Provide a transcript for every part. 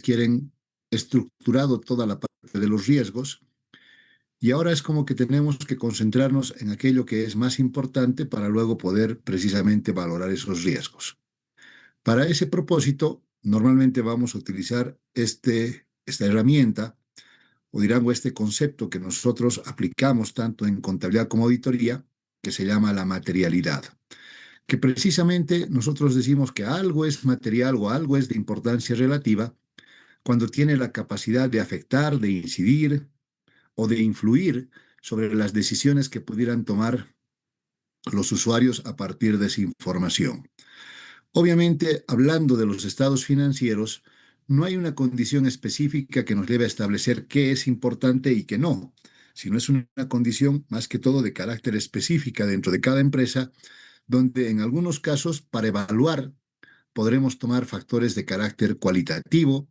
quieren estructurado toda la parte de los riesgos y ahora es como que tenemos que concentrarnos en aquello que es más importante para luego poder precisamente valorar esos riesgos. Para ese propósito, normalmente vamos a utilizar esta herramienta o dirán o este concepto que nosotros aplicamos tanto en contabilidad como auditoría, que se llama la materialidad, que precisamente nosotros decimos que algo es material o algo es de importancia relativa cuando tiene la capacidad de afectar, de incidir o de influir sobre las decisiones que pudieran tomar los usuarios a partir de esa información. Obviamente, hablando de los estados financieros, no hay una condición específica que nos deba establecer qué es importante y qué no, sino es una condición más que todo de carácter específica dentro de cada empresa, donde en algunos casos, para evaluar, podremos tomar factores de carácter cualitativo,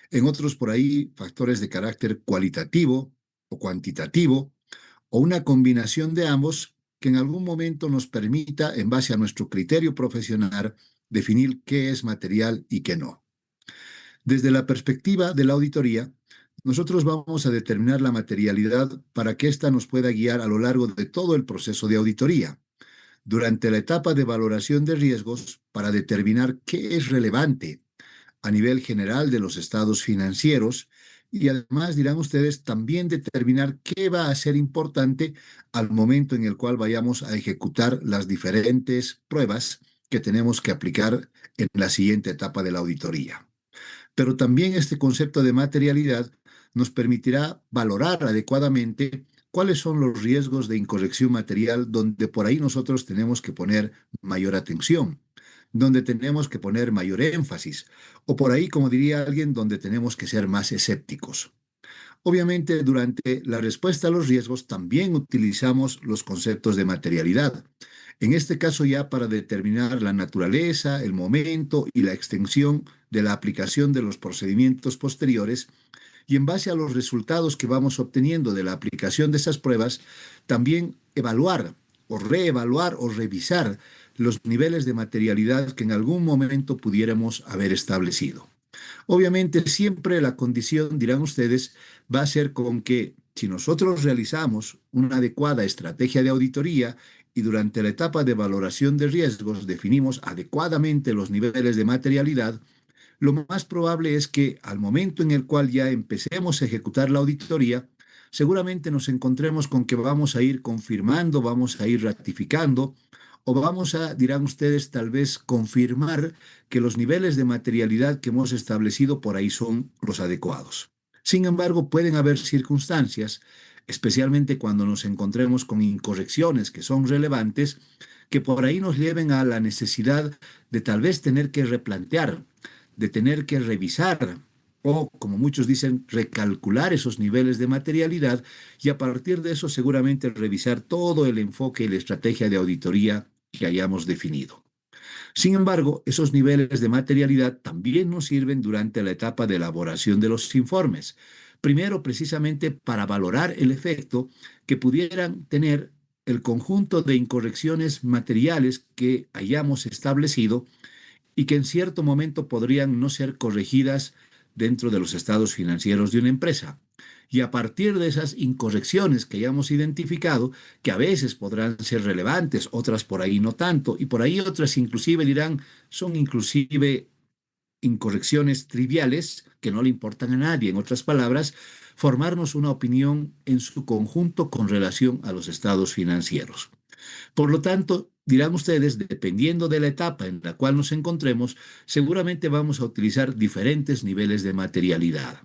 en otros por ahí factores de carácter cualitativo o cuantitativo, o una combinación de ambos que en algún momento nos permita, en base a nuestro criterio profesional, definir qué es material y qué no. Desde la perspectiva de la auditoría, nosotros vamos a determinar la materialidad para que ésta nos pueda guiar a lo largo de todo el proceso de auditoría. Durante la etapa de valoración de riesgos, para determinar qué es relevante a nivel general de los estados financieros y además, dirán ustedes, también determinar qué va a ser importante al momento en el cual vayamos a ejecutar las diferentes pruebas que tenemos que aplicar en la siguiente etapa de la auditoría. Pero también este concepto de materialidad nos permitirá valorar adecuadamente cuáles son los riesgos de incorrección material donde por ahí nosotros tenemos que poner mayor atención, donde tenemos que poner mayor énfasis, o por ahí, como diría alguien, donde tenemos que ser más escépticos. Obviamente, durante la respuesta a los riesgos también utilizamos los conceptos de materialidad. En este caso ya para determinar la naturaleza, el momento y la extensión de la aplicación de los procedimientos posteriores y en base a los resultados que vamos obteniendo de la aplicación de esas pruebas, también evaluar o reevaluar o revisar los niveles de materialidad que en algún momento pudiéramos haber establecido. Obviamente siempre la condición, dirán ustedes, va a ser con que si nosotros realizamos una adecuada estrategia de auditoría y durante la etapa de valoración de riesgos definimos adecuadamente los niveles de materialidad, lo más probable es que al momento en el cual ya empecemos a ejecutar la auditoría, seguramente nos encontremos con que vamos a ir confirmando, vamos a ir ratificando o vamos a, dirán ustedes, tal vez confirmar que los niveles de materialidad que hemos establecido por ahí son los adecuados. Sin embargo, pueden haber circunstancias, especialmente cuando nos encontremos con incorrecciones que son relevantes, que por ahí nos lleven a la necesidad de tal vez tener que replantear, de tener que revisar o, como muchos dicen, recalcular esos niveles de materialidad y a partir de eso seguramente revisar todo el enfoque y la estrategia de auditoría que hayamos definido. Sin embargo, esos niveles de materialidad también nos sirven durante la etapa de elaboración de los informes. Primero, precisamente para valorar el efecto que pudieran tener el conjunto de incorrecciones materiales que hayamos establecido y que en cierto momento podrían no ser corregidas dentro de los estados financieros de una empresa. Y a partir de esas incorrecciones que hayamos identificado, que a veces podrán ser relevantes, otras por ahí no tanto, y por ahí otras inclusive dirán, son inclusive incorrecciones triviales que no le importan a nadie. En otras palabras, formarnos una opinión en su conjunto con relación a los estados financieros. Por lo tanto, dirán ustedes, dependiendo de la etapa en la cual nos encontremos, seguramente vamos a utilizar diferentes niveles de materialidad.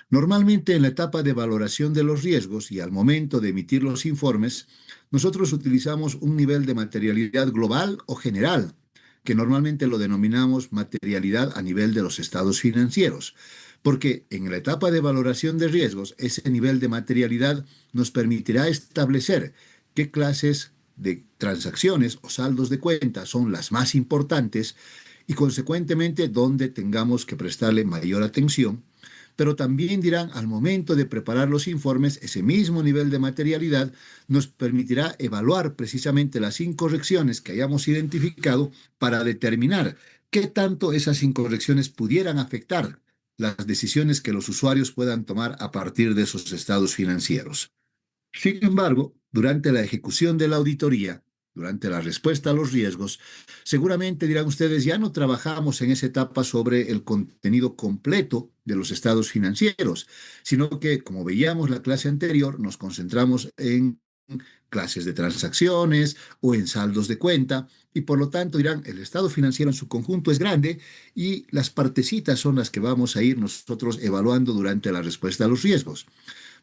Normalmente en la etapa de valoración de los riesgos y al momento de emitir los informes, nosotros utilizamos un nivel de materialidad global o general, que normalmente lo denominamos materialidad a nivel de los estados financieros, porque en la etapa de valoración de riesgos, ese nivel de materialidad nos permitirá establecer qué clases de transacciones o saldos de cuenta son las más importantes y consecuentemente dónde tengamos que prestarle mayor atención, pero también dirán al momento de preparar los informes, ese mismo nivel de materialidad nos permitirá evaluar precisamente las incorrecciones que hayamos identificado para determinar qué tanto esas incorrecciones pudieran afectar las decisiones que los usuarios puedan tomar a partir de esos estados financieros. Sin embargo, durante la ejecución de la auditoría, durante la respuesta a los riesgos, seguramente dirán ustedes, ya no trabajamos en esa etapa sobre el contenido completo de los estados financieros, sino que, como veíamos la clase anterior, nos concentramos en clases de transacciones o en saldos de cuenta, y por lo tanto dirán, el estado financiero en su conjunto es grande y las partecitas son las que vamos a ir nosotros evaluando durante la respuesta a los riesgos.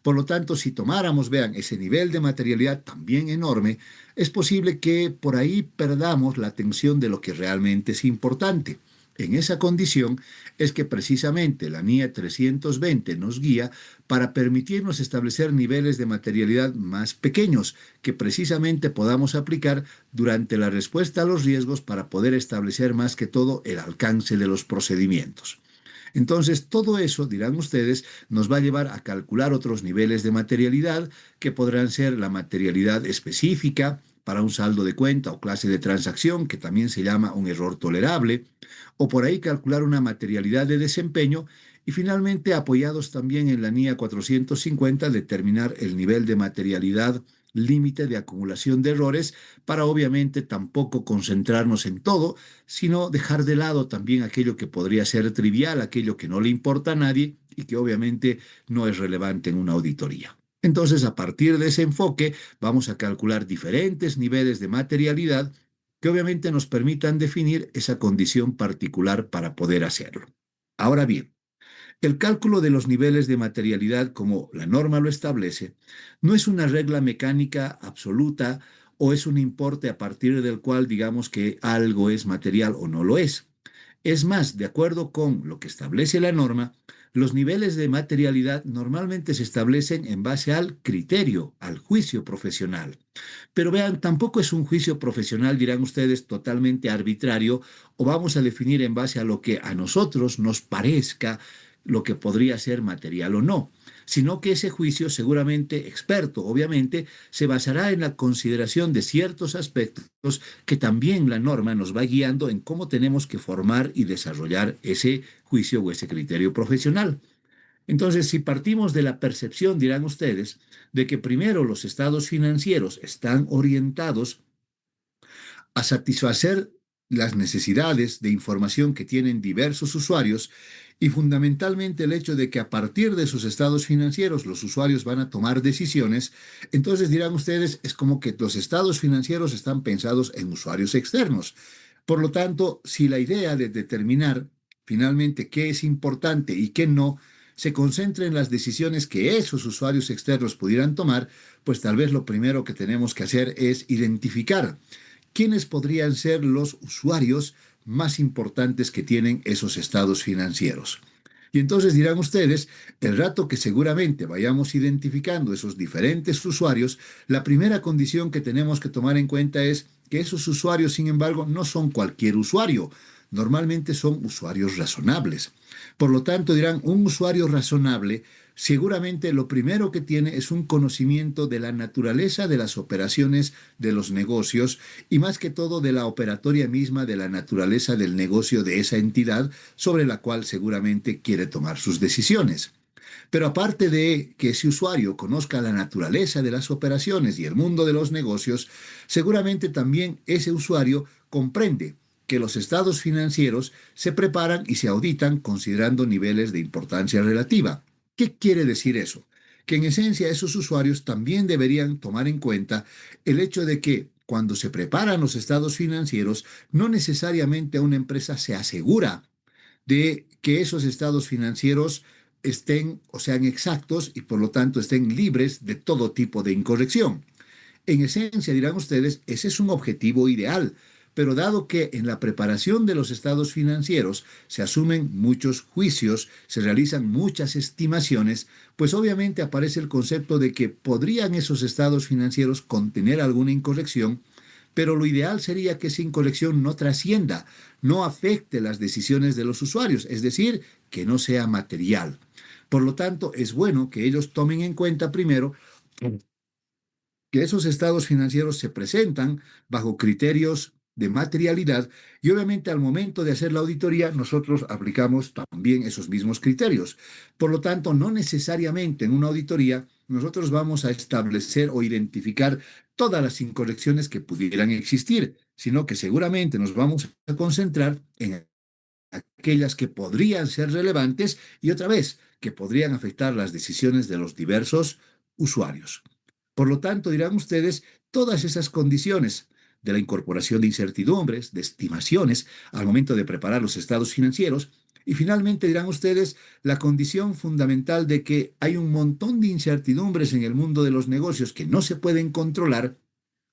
Por lo tanto, si tomáramos, vean, ese nivel de materialidad también enorme, es posible que por ahí perdamos la atención de lo que realmente es importante. En esa condición es que precisamente la NIE 320 nos guía para permitirnos establecer niveles de materialidad más pequeños que precisamente podamos aplicar durante la respuesta a los riesgos para poder establecer más que todo el alcance de los procedimientos. Entonces, todo eso, dirán ustedes, nos va a llevar a calcular otros niveles de materialidad que podrán ser la materialidad específica para un saldo de cuenta o clase de transacción, que también se llama un error tolerable, o por ahí calcular una materialidad de desempeño y finalmente, apoyados también en la NIA 450, determinar el nivel de materialidad límite de acumulación de errores para obviamente tampoco concentrarnos en todo, sino dejar de lado también aquello que podría ser trivial, aquello que no le importa a nadie y que obviamente no es relevante en una auditoría. Entonces, a partir de ese enfoque, vamos a calcular diferentes niveles de materialidad que obviamente nos permitan definir esa condición particular para poder hacerlo. Ahora bien, el cálculo de los niveles de materialidad, como la norma lo establece, no es una regla mecánica absoluta o es un importe a partir del cual digamos que algo es material o no lo es. Es más, de acuerdo con lo que establece la norma, los niveles de materialidad normalmente se establecen en base al criterio, al juicio profesional. Pero vean, tampoco es un juicio profesional, dirán ustedes, totalmente arbitrario, o vamos a definir en base a lo que a nosotros nos parezca lo que podría ser material o no, sino que ese juicio, seguramente experto, obviamente, se basará en la consideración de ciertos aspectos que también la norma nos va guiando en cómo tenemos que formar y desarrollar ese juicio o ese criterio profesional. Entonces, si partimos de la percepción, dirán ustedes, de que primero los estados financieros están orientados a satisfacer las necesidades de información que tienen diversos usuarios y fundamentalmente el hecho de que a partir de sus estados financieros los usuarios van a tomar decisiones, entonces dirán ustedes, es como que los estados financieros están pensados en usuarios externos. Por lo tanto, si la idea de determinar finalmente qué es importante y qué no se concentra en las decisiones que esos usuarios externos pudieran tomar, pues tal vez lo primero que tenemos que hacer es identificar quiénes podrían ser los usuarios más importantes que tienen esos estados financieros. Y entonces dirán ustedes, el rato que seguramente vayamos identificando esos diferentes usuarios, la primera condición que tenemos que tomar en cuenta es que esos usuarios, sin embargo, no son cualquier usuario. Normalmente son usuarios razonables. Por lo tanto, dirán, un usuario razonable seguramente lo primero que tiene es un conocimiento de la naturaleza de las operaciones de los negocios y más que todo de la operatoria misma de la naturaleza del negocio de esa entidad sobre la cual seguramente quiere tomar sus decisiones. Pero aparte de que ese usuario conozca la naturaleza de las operaciones y el mundo de los negocios, seguramente también ese usuario comprende que los estados financieros se preparan y se auditan considerando niveles de importancia relativa. ¿Qué quiere decir eso? Que en esencia esos usuarios también deberían tomar en cuenta el hecho de que cuando se preparan los estados financieros, no necesariamente una empresa se asegura de que esos estados financieros estén o sean exactos y por lo tanto estén libres de todo tipo de incorrección. En esencia, dirán ustedes, ese es un objetivo ideal, pero dado que en la preparación de los estados financieros se asumen muchos juicios, se realizan muchas estimaciones, pues obviamente aparece el concepto de que podrían esos estados financieros contener alguna incorrección, pero lo ideal sería que esa incorrección no trascienda, no afecte las decisiones de los usuarios, es decir, que no sea material. Por lo tanto, es bueno que ellos tomen en cuenta primero que esos estados financieros se presentan bajo criterios de materialidad y obviamente al momento de hacer la auditoría nosotros aplicamos también esos mismos criterios. Por lo tanto, no necesariamente en una auditoría nosotros vamos a establecer o identificar todas las incorrecciones que pudieran existir, sino que seguramente nos vamos a concentrar en aquellas que podrían ser relevantes y otra vez que podrían afectar las decisiones de los diversos usuarios. Por lo tanto, dirán ustedes, todas esas condiciones de la incorporación de incertidumbres, de estimaciones al momento de preparar los estados financieros, y finalmente dirán ustedes la condición fundamental de que hay un montón de incertidumbres en el mundo de los negocios que no se pueden controlar,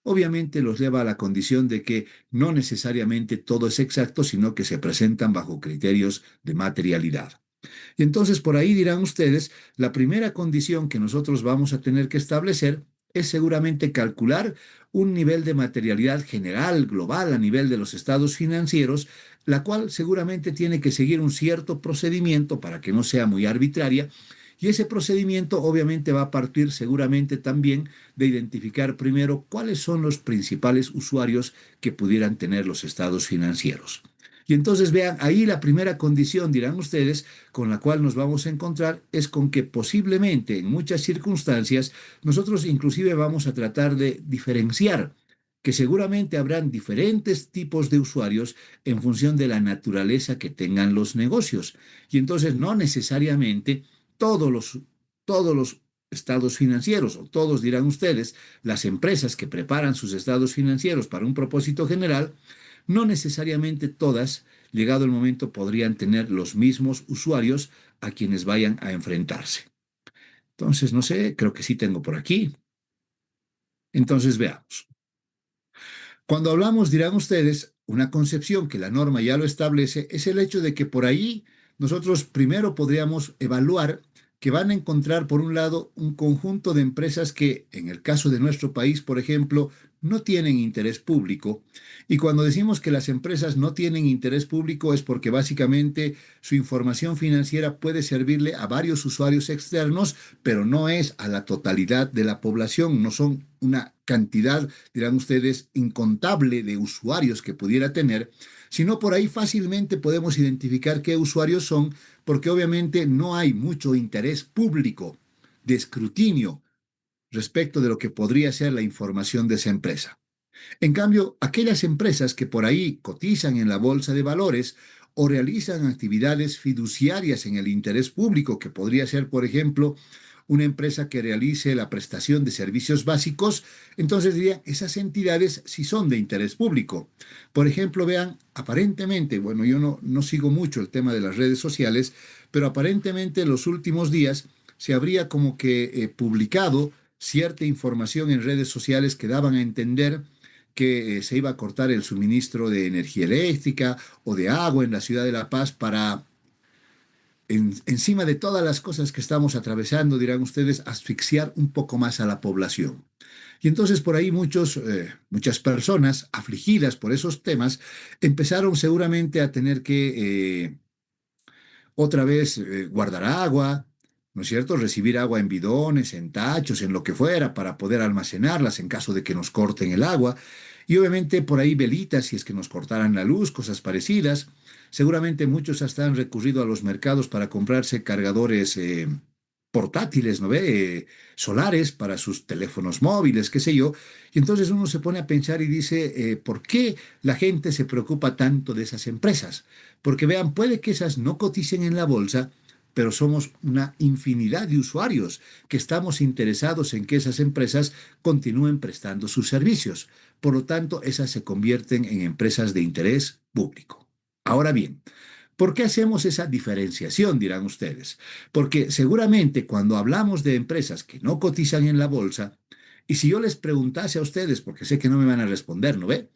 obviamente los lleva a la condición de que no necesariamente todo es exacto, sino que se presentan bajo criterios de materialidad. Y entonces por ahí dirán ustedes, la primera condición que nosotros vamos a tener que establecer es seguramente calcular un nivel de materialidad general, global, a nivel de los estados financieros, la cual seguramente tiene que seguir un cierto procedimiento para que no sea muy arbitraria. Y ese procedimiento obviamente va a partir seguramente también de identificar primero cuáles son los principales usuarios que pudieran tener los estados financieros. Y entonces vean, ahí la primera condición, dirán ustedes, con la cual nos vamos a encontrar es con que posiblemente en muchas circunstancias nosotros inclusive vamos a tratar de diferenciar que seguramente habrán diferentes tipos de usuarios en función de la naturaleza que tengan los negocios. Y entonces no necesariamente todos los, todos los estados financieros, o todos dirán ustedes, las empresas que preparan sus estados financieros para un propósito general, no necesariamente todas, llegado el momento, podrían tener los mismos usuarios a quienes vayan a enfrentarse. Entonces, no sé, creo que sí tengo por aquí. Entonces, veamos. Cuando hablamos, dirán ustedes, una concepción que la norma ya lo establece es el hecho de que por ahí nosotros primero podríamos evaluar que van a encontrar, por un lado, un conjunto de empresas que, en el caso de nuestro país, por ejemplo, no tienen interés público. Y cuando decimos que las empresas no tienen interés público es porque básicamente su información financiera puede servirle a varios usuarios externos, pero no es a la totalidad de la población, no son una cantidad, dirán ustedes, incontable de usuarios que pudiera tener, sino por ahí fácilmente podemos identificar qué usuarios son, porque obviamente no hay mucho interés público de escrutinio respecto de lo que podría ser la información de esa empresa. En cambio, aquellas empresas que por ahí cotizan en la bolsa de valores o realizan actividades fiduciarias en el interés público, que podría ser, por ejemplo, una empresa que realice la prestación de servicios básicos, entonces dirían, esas entidades sí son de interés público. Por ejemplo, vean, aparentemente, bueno, yo no sigo mucho el tema de las redes sociales, pero aparentemente en los últimos días se habría como que publicado cierta información en redes sociales que daban a entender que se iba a cortar el suministro de energía eléctrica o de agua en la ciudad de La Paz para, encima de todas las cosas que estamos atravesando, dirán ustedes, asfixiar un poco más a la población. Y entonces por ahí muchas personas afligidas por esos temas empezaron seguramente a tener que otra vez guardar agua, ¿no es cierto? Recibir agua en bidones, en tachos, en lo que fuera, para poder almacenarlas en caso de que nos corten el agua. Y obviamente por ahí velitas si es que nos cortaran la luz, cosas parecidas. Seguramente muchos hasta han recurrido a los mercados para comprarse cargadores portátiles, ¿no ve? Solares para sus teléfonos móviles, qué sé yo. Y entonces uno se pone a pensar y dice, ¿por qué la gente se preocupa tanto de esas empresas? Porque vean, puede que esas no coticen en la bolsa, pero somos una infinidad de usuarios que estamos interesados en que esas empresas continúen prestando sus servicios. Por lo tanto, esas se convierten en empresas de interés público. Ahora bien, ¿por qué hacemos esa diferenciación, dirán ustedes? Porque seguramente cuando hablamos de empresas que no cotizan en la bolsa, y si yo les preguntase a ustedes, porque sé que no me van a responder, ¿no ve?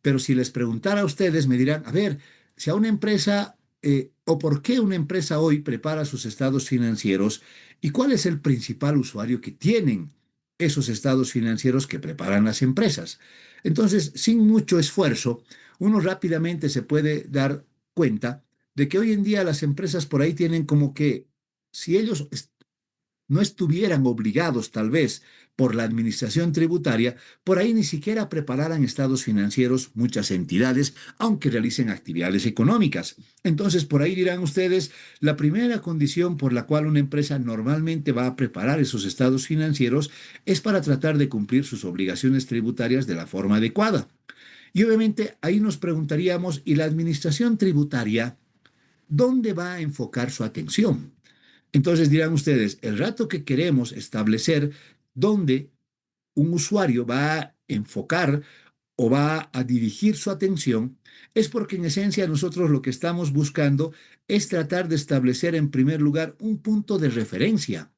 Pero si les preguntara a ustedes, me dirán, a ver, si a una empresa, o por qué una empresa hoy prepara sus estados financieros y cuál es el principal usuario que tienen esos estados financieros que preparan las empresas. Entonces, sin mucho esfuerzo, uno rápidamente se puede dar cuenta de que hoy en día las empresas por ahí tienen como que, si ellos no estuvieran obligados tal vez por la administración tributaria, por ahí ni siquiera prepararan estados financieros muchas entidades, aunque realicen actividades económicas. Entonces, por ahí dirán ustedes, la primera condición por la cual una empresa normalmente va a preparar esos estados financieros es para tratar de cumplir sus obligaciones tributarias de la forma adecuada. Y obviamente ahí nos preguntaríamos, ¿y la administración tributaria dónde va a enfocar su atención? Entonces dirán ustedes, el rato que queremos establecer dónde un usuario va a enfocar o va a dirigir su atención, es porque en esencia nosotros lo que estamos buscando es tratar de establecer en primer lugar un punto de referencia.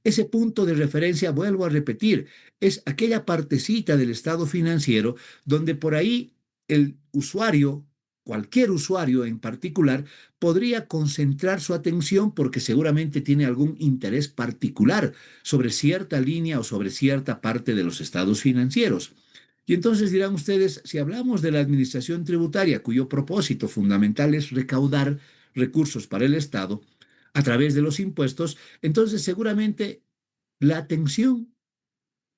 Ese punto de referencia, vuelvo a repetir, es aquella partecita del estado financiero donde por ahí el usuario, cualquier usuario en particular, podría concentrar su atención porque seguramente tiene algún interés particular sobre cierta línea o sobre cierta parte de los estados financieros. Y entonces dirán ustedes, si hablamos de la administración tributaria, cuyo propósito fundamental es recaudar recursos para el Estado a través de los impuestos, entonces seguramente la atención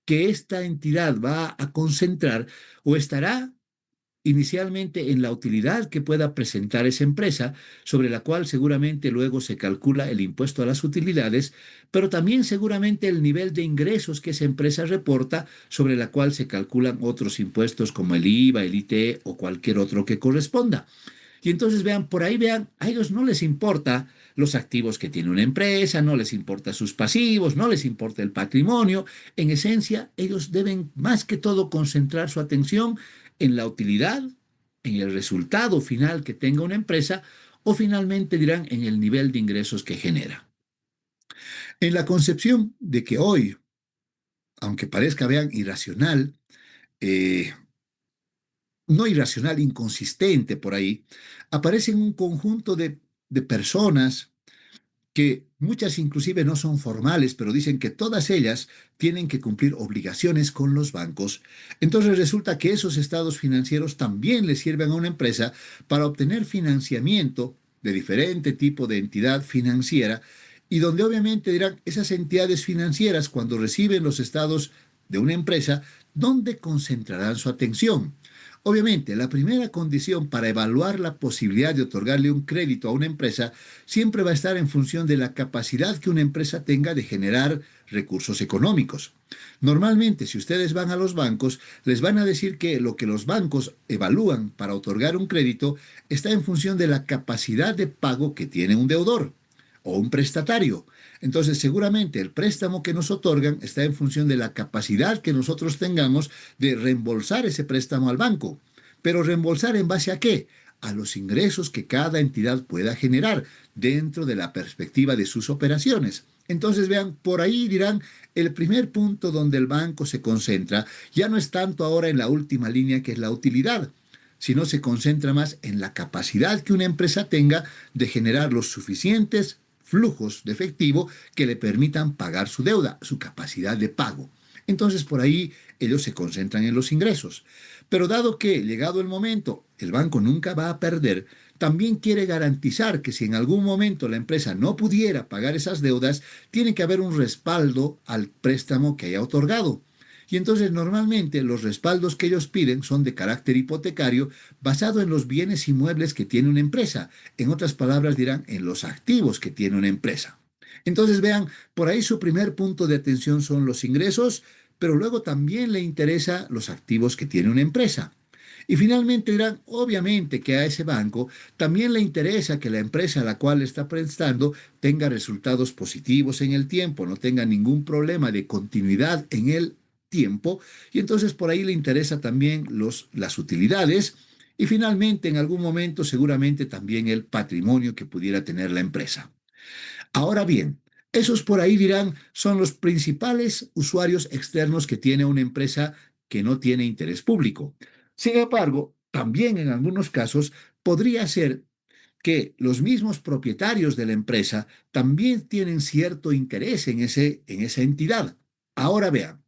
que esta entidad va a concentrar o estará inicialmente en la utilidad que pueda presentar esa empresa, sobre la cual seguramente luego se calcula el impuesto a las utilidades, pero también seguramente el nivel de ingresos que esa empresa reporta, sobre la cual se calculan otros impuestos como el IVA, el ITE o cualquier otro que corresponda. Y entonces vean, por ahí vean, a ellos no les importa los activos que tiene una empresa, no les importa sus pasivos, no les importa el patrimonio. En esencia, ellos deben más que todo concentrar su atención en la utilidad, en el resultado final que tenga una empresa o finalmente dirán en el nivel de ingresos que genera. En la concepción de que hoy, aunque parezca, vean, irracional, eh, no irracional, inconsistente por ahí, aparecen un conjunto de personas que muchas inclusive no son formales, pero dicen que todas ellas tienen que cumplir obligaciones con los bancos. Entonces resulta que esos estados financieros también le sirven a una empresa para obtener financiamiento de diferente tipo de entidad financiera y donde obviamente dirán esas entidades financieras cuando reciben los estados de una empresa, ¿dónde concentrarán su atención? Obviamente, la primera condición para evaluar la posibilidad de otorgarle un crédito a una empresa siempre va a estar en función de la capacidad que una empresa tenga de generar recursos económicos. Normalmente, si ustedes van a los bancos, les van a decir que lo que los bancos evalúan para otorgar un crédito está en función de la capacidad de pago que tiene un deudor o un prestatario. Entonces, seguramente el préstamo que nos otorgan está en función de la capacidad que nosotros tengamos de reembolsar ese préstamo al banco. Pero reembolsar en base a qué? A los ingresos que cada entidad pueda generar dentro de la perspectiva de sus operaciones. Entonces, vean, por ahí dirán, el primer punto donde el banco se concentra ya no es tanto ahora en la última línea que es la utilidad, sino se concentra más en la capacidad que una empresa tenga de generar los suficientes flujos de efectivo que le permitan pagar su deuda, su capacidad de pago. Entonces, por ahí ellos se concentran en los ingresos. Pero dado que, llegado el momento, el banco nunca va a perder, también quiere garantizar que si en algún momento la empresa no pudiera pagar esas deudas, tiene que haber un respaldo al préstamo que haya otorgado. Y entonces normalmente los respaldos que ellos piden son de carácter hipotecario basado en los bienes inmuebles que tiene una empresa. En otras palabras dirán en los activos que tiene una empresa. Entonces vean, por ahí su primer punto de atención son los ingresos, pero luego también le interesa los activos que tiene una empresa. Y finalmente dirán, obviamente que a ese banco también le interesa que la empresa a la cual está prestando tenga resultados positivos en el tiempo, no tenga ningún problema de continuidad en el tiempo, y entonces por ahí le interesa también las utilidades y finalmente en algún momento seguramente también el patrimonio que pudiera tener la empresa. Ahora bien, esos por ahí dirán son los principales usuarios externos que tiene una empresa que no tiene interés público. Sin embargo, también en algunos casos podría ser que los mismos propietarios de la empresa también tienen cierto interés en esa entidad. Ahora vean,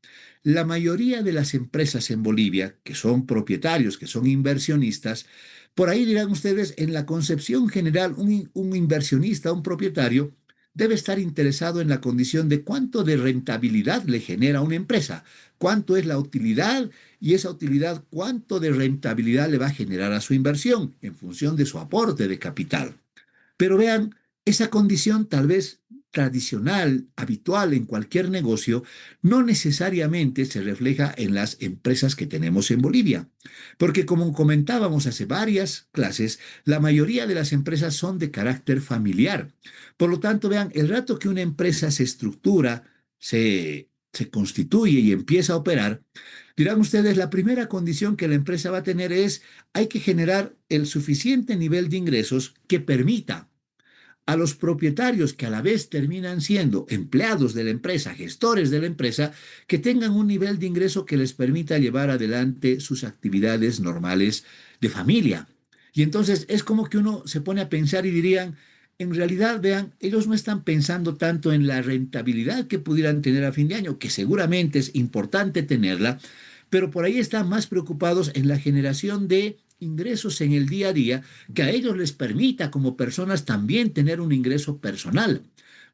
la mayoría de las empresas en Bolivia, que son propietarios, que son inversionistas, por ahí dirán ustedes, en la concepción general, un inversionista, un propietario, debe estar interesado en la condición de cuánto de rentabilidad le genera a una empresa, cuánto es la utilidad y esa utilidad, cuánto de rentabilidad le va a generar a su inversión en función de su aporte de capital. Pero vean, esa condición tal vez tradicional, habitual en cualquier negocio, no necesariamente se refleja en las empresas que tenemos en Bolivia. Porque como comentábamos hace varias clases, la mayoría de las empresas son de carácter familiar. Por lo tanto, vean, el rato que una empresa se estructura, se constituye y empieza a operar, dirán ustedes, la primera condición que la empresa va a tener es, hay que generar el suficiente nivel de ingresos que permita a los propietarios que a la vez terminan siendo empleados de la empresa, gestores de la empresa, que tengan un nivel de ingreso que les permita llevar adelante sus actividades normales de familia. Y entonces es como que uno se pone a pensar y dirían, en realidad, vean, ellos no están pensando tanto en la rentabilidad que pudieran tener a fin de año, que seguramente es importante tenerla, pero por ahí están más preocupados en la generación de ingresos en el día a día que a ellos les permita como personas también tener un ingreso personal.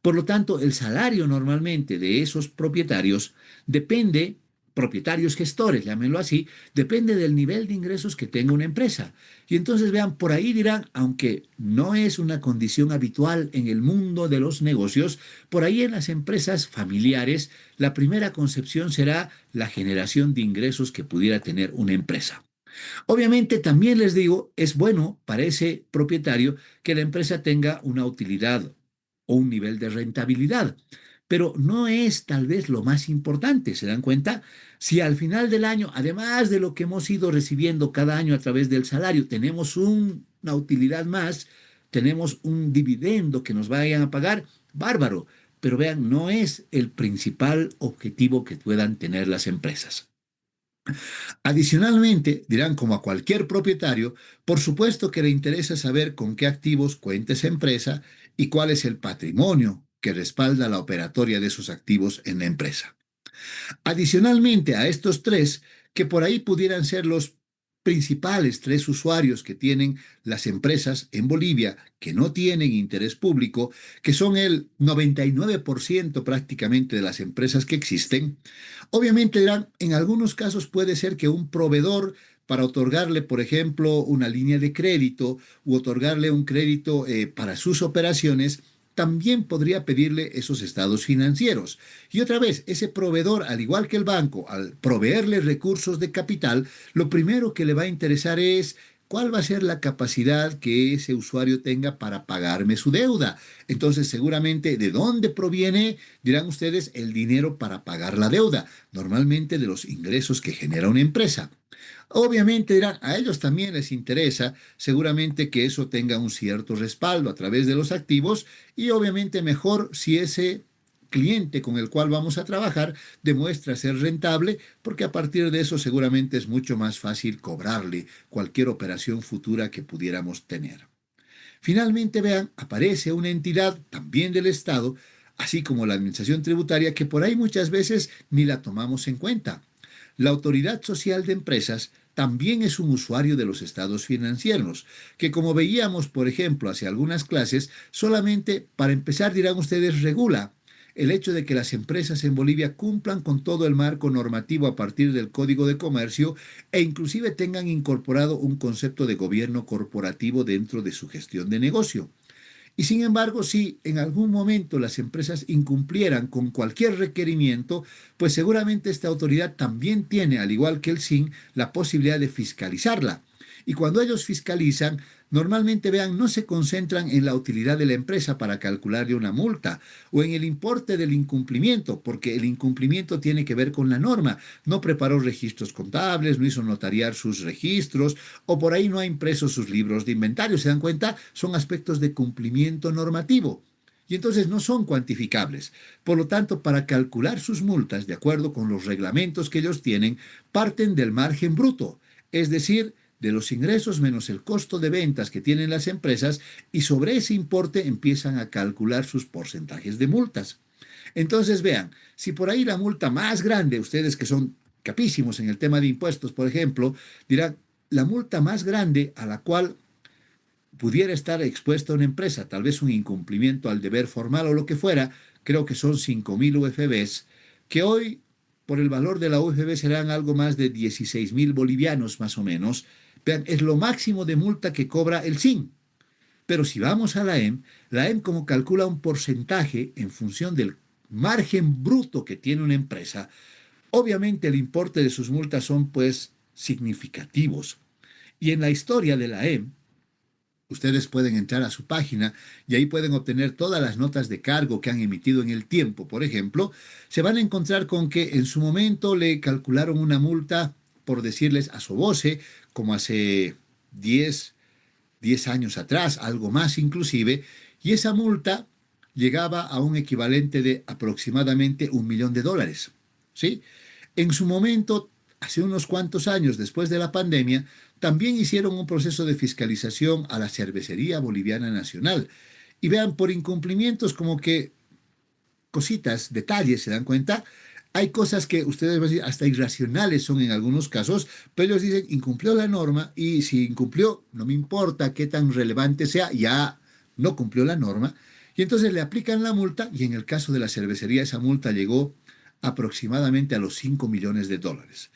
Por lo tanto, el salario normalmente de esos propietarios depende, propietarios gestores, llámenlo así, depende del nivel de ingresos que tenga una empresa. Y entonces vean, por ahí dirán, aunque no es una condición habitual en el mundo de los negocios, por ahí en las empresas familiares, la primera concepción será la generación de ingresos que pudiera tener una empresa. Obviamente también les digo, es bueno para ese propietario que la empresa tenga una utilidad o un nivel de rentabilidad, pero no es tal vez lo más importante, ¿se dan cuenta? Si al final del año, además de lo que hemos ido recibiendo cada año a través del salario, tenemos una utilidad más, tenemos un dividendo que nos vayan a pagar, bárbaro, pero vean, no es el principal objetivo que puedan tener las empresas. Adicionalmente, dirán como a cualquier propietario, por supuesto que le interesa saber con qué activos cuenta esa empresa y cuál es el patrimonio que respalda la operatoria de esos activos en la empresa. Adicionalmente a estos tres, que por ahí pudieran ser los principales tres usuarios que tienen las empresas en Bolivia que no tienen interés público, que son el 99% prácticamente de las empresas que existen, obviamente dirán, en algunos casos puede ser que un proveedor para otorgarle, por ejemplo, una línea de crédito u otorgarle un crédito para sus operaciones, también podría pedirle esos estados financieros. Y otra vez, ese proveedor, al igual que el banco, al proveerle recursos de capital, lo primero que le va a interesar es cuál va a ser la capacidad que ese usuario tenga para pagarme su deuda. Entonces, seguramente, ¿de dónde proviene, dirán ustedes, el dinero para pagar la deuda? Normalmente de los ingresos que genera una empresa. Obviamente dirán, a ellos también les interesa seguramente que eso tenga un cierto respaldo a través de los activos y obviamente mejor si ese cliente con el cual vamos a trabajar demuestra ser rentable, porque a partir de eso seguramente es mucho más fácil cobrarle cualquier operación futura que pudiéramos tener. Finalmente, vean, aparece una entidad también del Estado, así como la Administración Tributaria, que por ahí muchas veces ni la tomamos en cuenta. La Autoridad Social de Empresas también es un usuario de los estados financieros, que como veíamos, por ejemplo, hace algunas clases, solamente, para empezar, dirán ustedes, regula el hecho de que las empresas en Bolivia cumplan con todo el marco normativo a partir del Código de Comercio e inclusive tengan incorporado un concepto de gobierno corporativo dentro de su gestión de negocio. Y sin embargo, si en algún momento las empresas incumplieran con cualquier requerimiento, pues seguramente esta autoridad también tiene, al igual que el SIN, la posibilidad de fiscalizarla. Y cuando ellos fiscalizan, normalmente vean, no se concentran en la utilidad de la empresa para calcularle una multa o en el importe del incumplimiento, porque el incumplimiento tiene que ver con la norma. No preparó registros contables, no hizo notariar sus registros o por ahí no ha impreso sus libros de inventario. ¿Se dan cuenta? Son aspectos de cumplimiento normativo. Y entonces no son cuantificables. Por lo tanto, para calcular sus multas, de acuerdo con los reglamentos que ellos tienen, parten del margen bruto, es decir, de los ingresos menos el costo de ventas que tienen las empresas y sobre ese importe empiezan a calcular sus porcentajes de multas. Entonces vean, si por ahí la multa más grande, ustedes que son capísimos en el tema de impuestos, por ejemplo, dirán, la multa más grande a la cual pudiera estar expuesta una empresa, tal vez un incumplimiento al deber formal o lo que fuera, creo que son 5.000 UFBs, que hoy por el valor de la UFB serán algo más de 16.000 bolivianos más o menos. Vean, es lo máximo de multa que cobra el SIN. Pero si vamos a la EM como calcula un porcentaje en función del margen bruto que tiene una empresa, obviamente el importe de sus multas son pues significativos. Y en la historia de la EM, ustedes pueden entrar a su página y ahí pueden obtener todas las notas de cargo que han emitido en el tiempo. Por ejemplo, se van a encontrar con que en su momento le calcularon una multa, por decirles a Soboce, como hace 10 años atrás, algo más inclusive, y esa multa llegaba a un equivalente de aproximadamente $1.000.000, ¿sí? En su momento, hace unos cuantos años después de la pandemia, también hicieron un proceso de fiscalización a la Cervecería Boliviana Nacional. Y vean, por incumplimientos como que cositas, detalles, ¿se dan cuenta? Hay cosas que ustedes van a decir hasta irracionales son en algunos casos, pero ellos dicen incumplió la norma y si incumplió, no me importa qué tan relevante sea, ya no cumplió la norma. Y entonces le aplican la multa y en el caso de la cervecería esa multa llegó aproximadamente a los $5.000.000.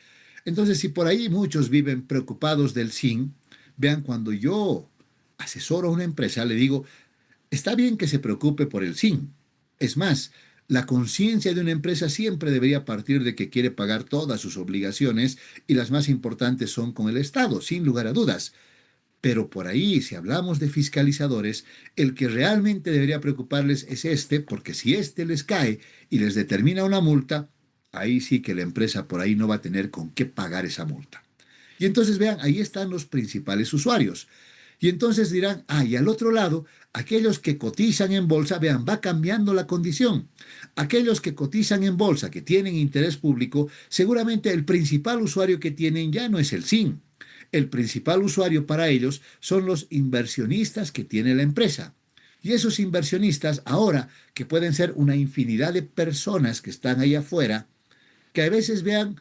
Entonces, si por ahí muchos viven preocupados del SIN, vean, cuando yo asesoro a una empresa, le digo, está bien que se preocupe por el SIN. Es más, la conciencia de una empresa siempre debería partir de que quiere pagar todas sus obligaciones y las más importantes son con el Estado, sin lugar a dudas. Pero por ahí, si hablamos de fiscalizadores, el que realmente debería preocuparles es este, porque si este les cae y les determina una multa, ahí sí que la empresa por ahí no va a tener con qué pagar esa multa. Y entonces vean, ahí están los principales usuarios. Y entonces dirán, y al otro lado, aquellos que cotizan en bolsa, vean, va cambiando la condición. Aquellos que cotizan en bolsa, que tienen interés público, seguramente el principal usuario que tienen ya no es el SIN. El principal usuario para ellos son los inversionistas que tiene la empresa. Y esos inversionistas, ahora que pueden ser una infinidad de personas que están ahí afuera, que a veces vean,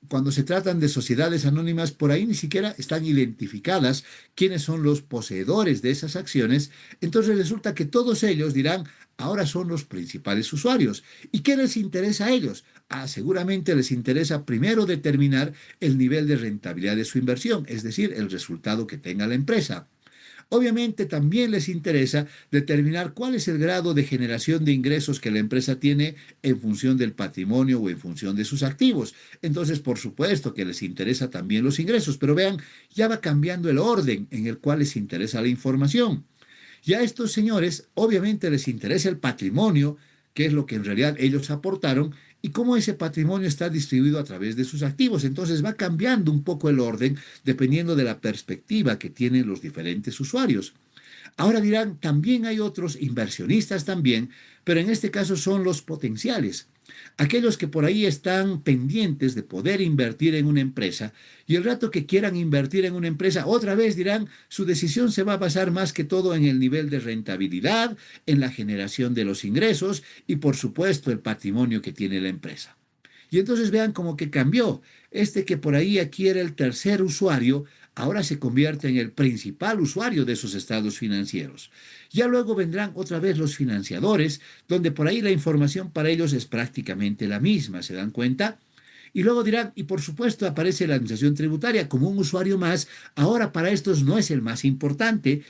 cuando se tratan de sociedades anónimas, por ahí ni siquiera están identificadas quiénes son los poseedores de esas acciones, entonces resulta que todos ellos dirán, ahora son los principales usuarios. ¿Y qué les interesa a ellos? Seguramente les interesa primero determinar el nivel de rentabilidad de su inversión, es decir, el resultado que tenga la empresa. Obviamente también les interesa determinar cuál es el grado de generación de ingresos que la empresa tiene en función del patrimonio o en función de sus activos. Entonces, por supuesto que les interesa también los ingresos, pero vean, ya va cambiando el orden en el cual les interesa la información. Y a estos señores obviamente les interesa el patrimonio, que es lo que en realidad ellos aportaron, y cómo ese patrimonio está distribuido a través de sus activos. Entonces va cambiando un poco el orden dependiendo de la perspectiva que tienen los diferentes usuarios. Ahora dirán, también hay otros inversionistas también, pero en este caso son los potenciales. Aquellos que por ahí están pendientes de poder invertir en una empresa y el rato que quieran invertir en una empresa, otra vez dirán, su decisión se va a basar más que todo en el nivel de rentabilidad, en la generación de los ingresos y por supuesto el patrimonio que tiene la empresa. Y entonces vean como que cambió. Este que por ahí aquí era el tercer usuario, ahora se convierte en el principal usuario de esos estados financieros. Ya luego vendrán otra vez los financiadores, donde por ahí la información para ellos es prácticamente la misma, ¿se dan cuenta? Y luego dirán, y por supuesto aparece la administración tributaria como un usuario más. Ahora para estos no es el más importante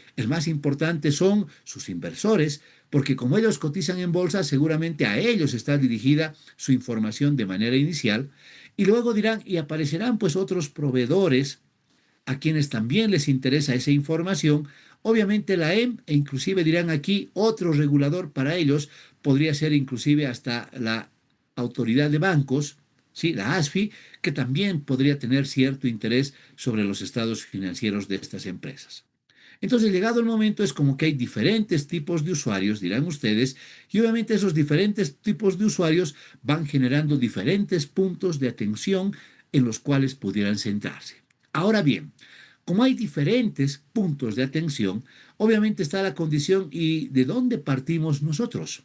son sus inversores, porque como ellos cotizan en bolsa, seguramente a ellos está dirigida su información de manera inicial. Y luego dirán, y aparecerán pues otros proveedores a quienes también les interesa esa información. Obviamente la EM e inclusive dirán aquí otro regulador para ellos, podría ser inclusive hasta la autoridad de bancos, ¿sí? La ASFI, que también podría tener cierto interés sobre los estados financieros de estas empresas. Entonces, llegado el momento, es como que hay diferentes tipos de usuarios, dirán ustedes, y obviamente esos diferentes tipos de usuarios van generando diferentes puntos de atención en los cuales pudieran centrarse. Ahora bien, como hay diferentes puntos de atención, obviamente está la condición y de dónde partimos nosotros.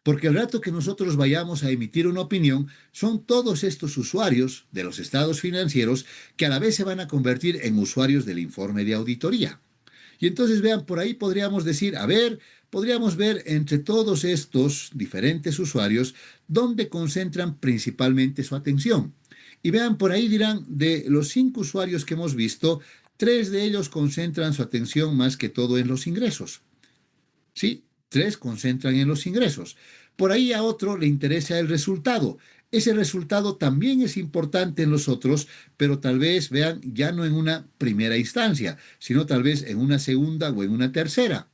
Porque el rato que nosotros vayamos a emitir una opinión, son todos estos usuarios de los estados financieros que a la vez se van a convertir en usuarios del informe de auditoría. Y entonces vean, por ahí podríamos decir, a ver, podríamos ver entre todos estos diferentes usuarios dónde concentran principalmente su atención. Y vean, por ahí dirán, de los 5 usuarios que hemos visto, 3 de ellos concentran su atención más que todo en los ingresos. Sí, 3 concentran en los ingresos. Por ahí a otro le interesa el resultado. Ese resultado también es importante en los otros, pero tal vez vean ya no en una primera instancia, sino tal vez en una segunda o en una tercera.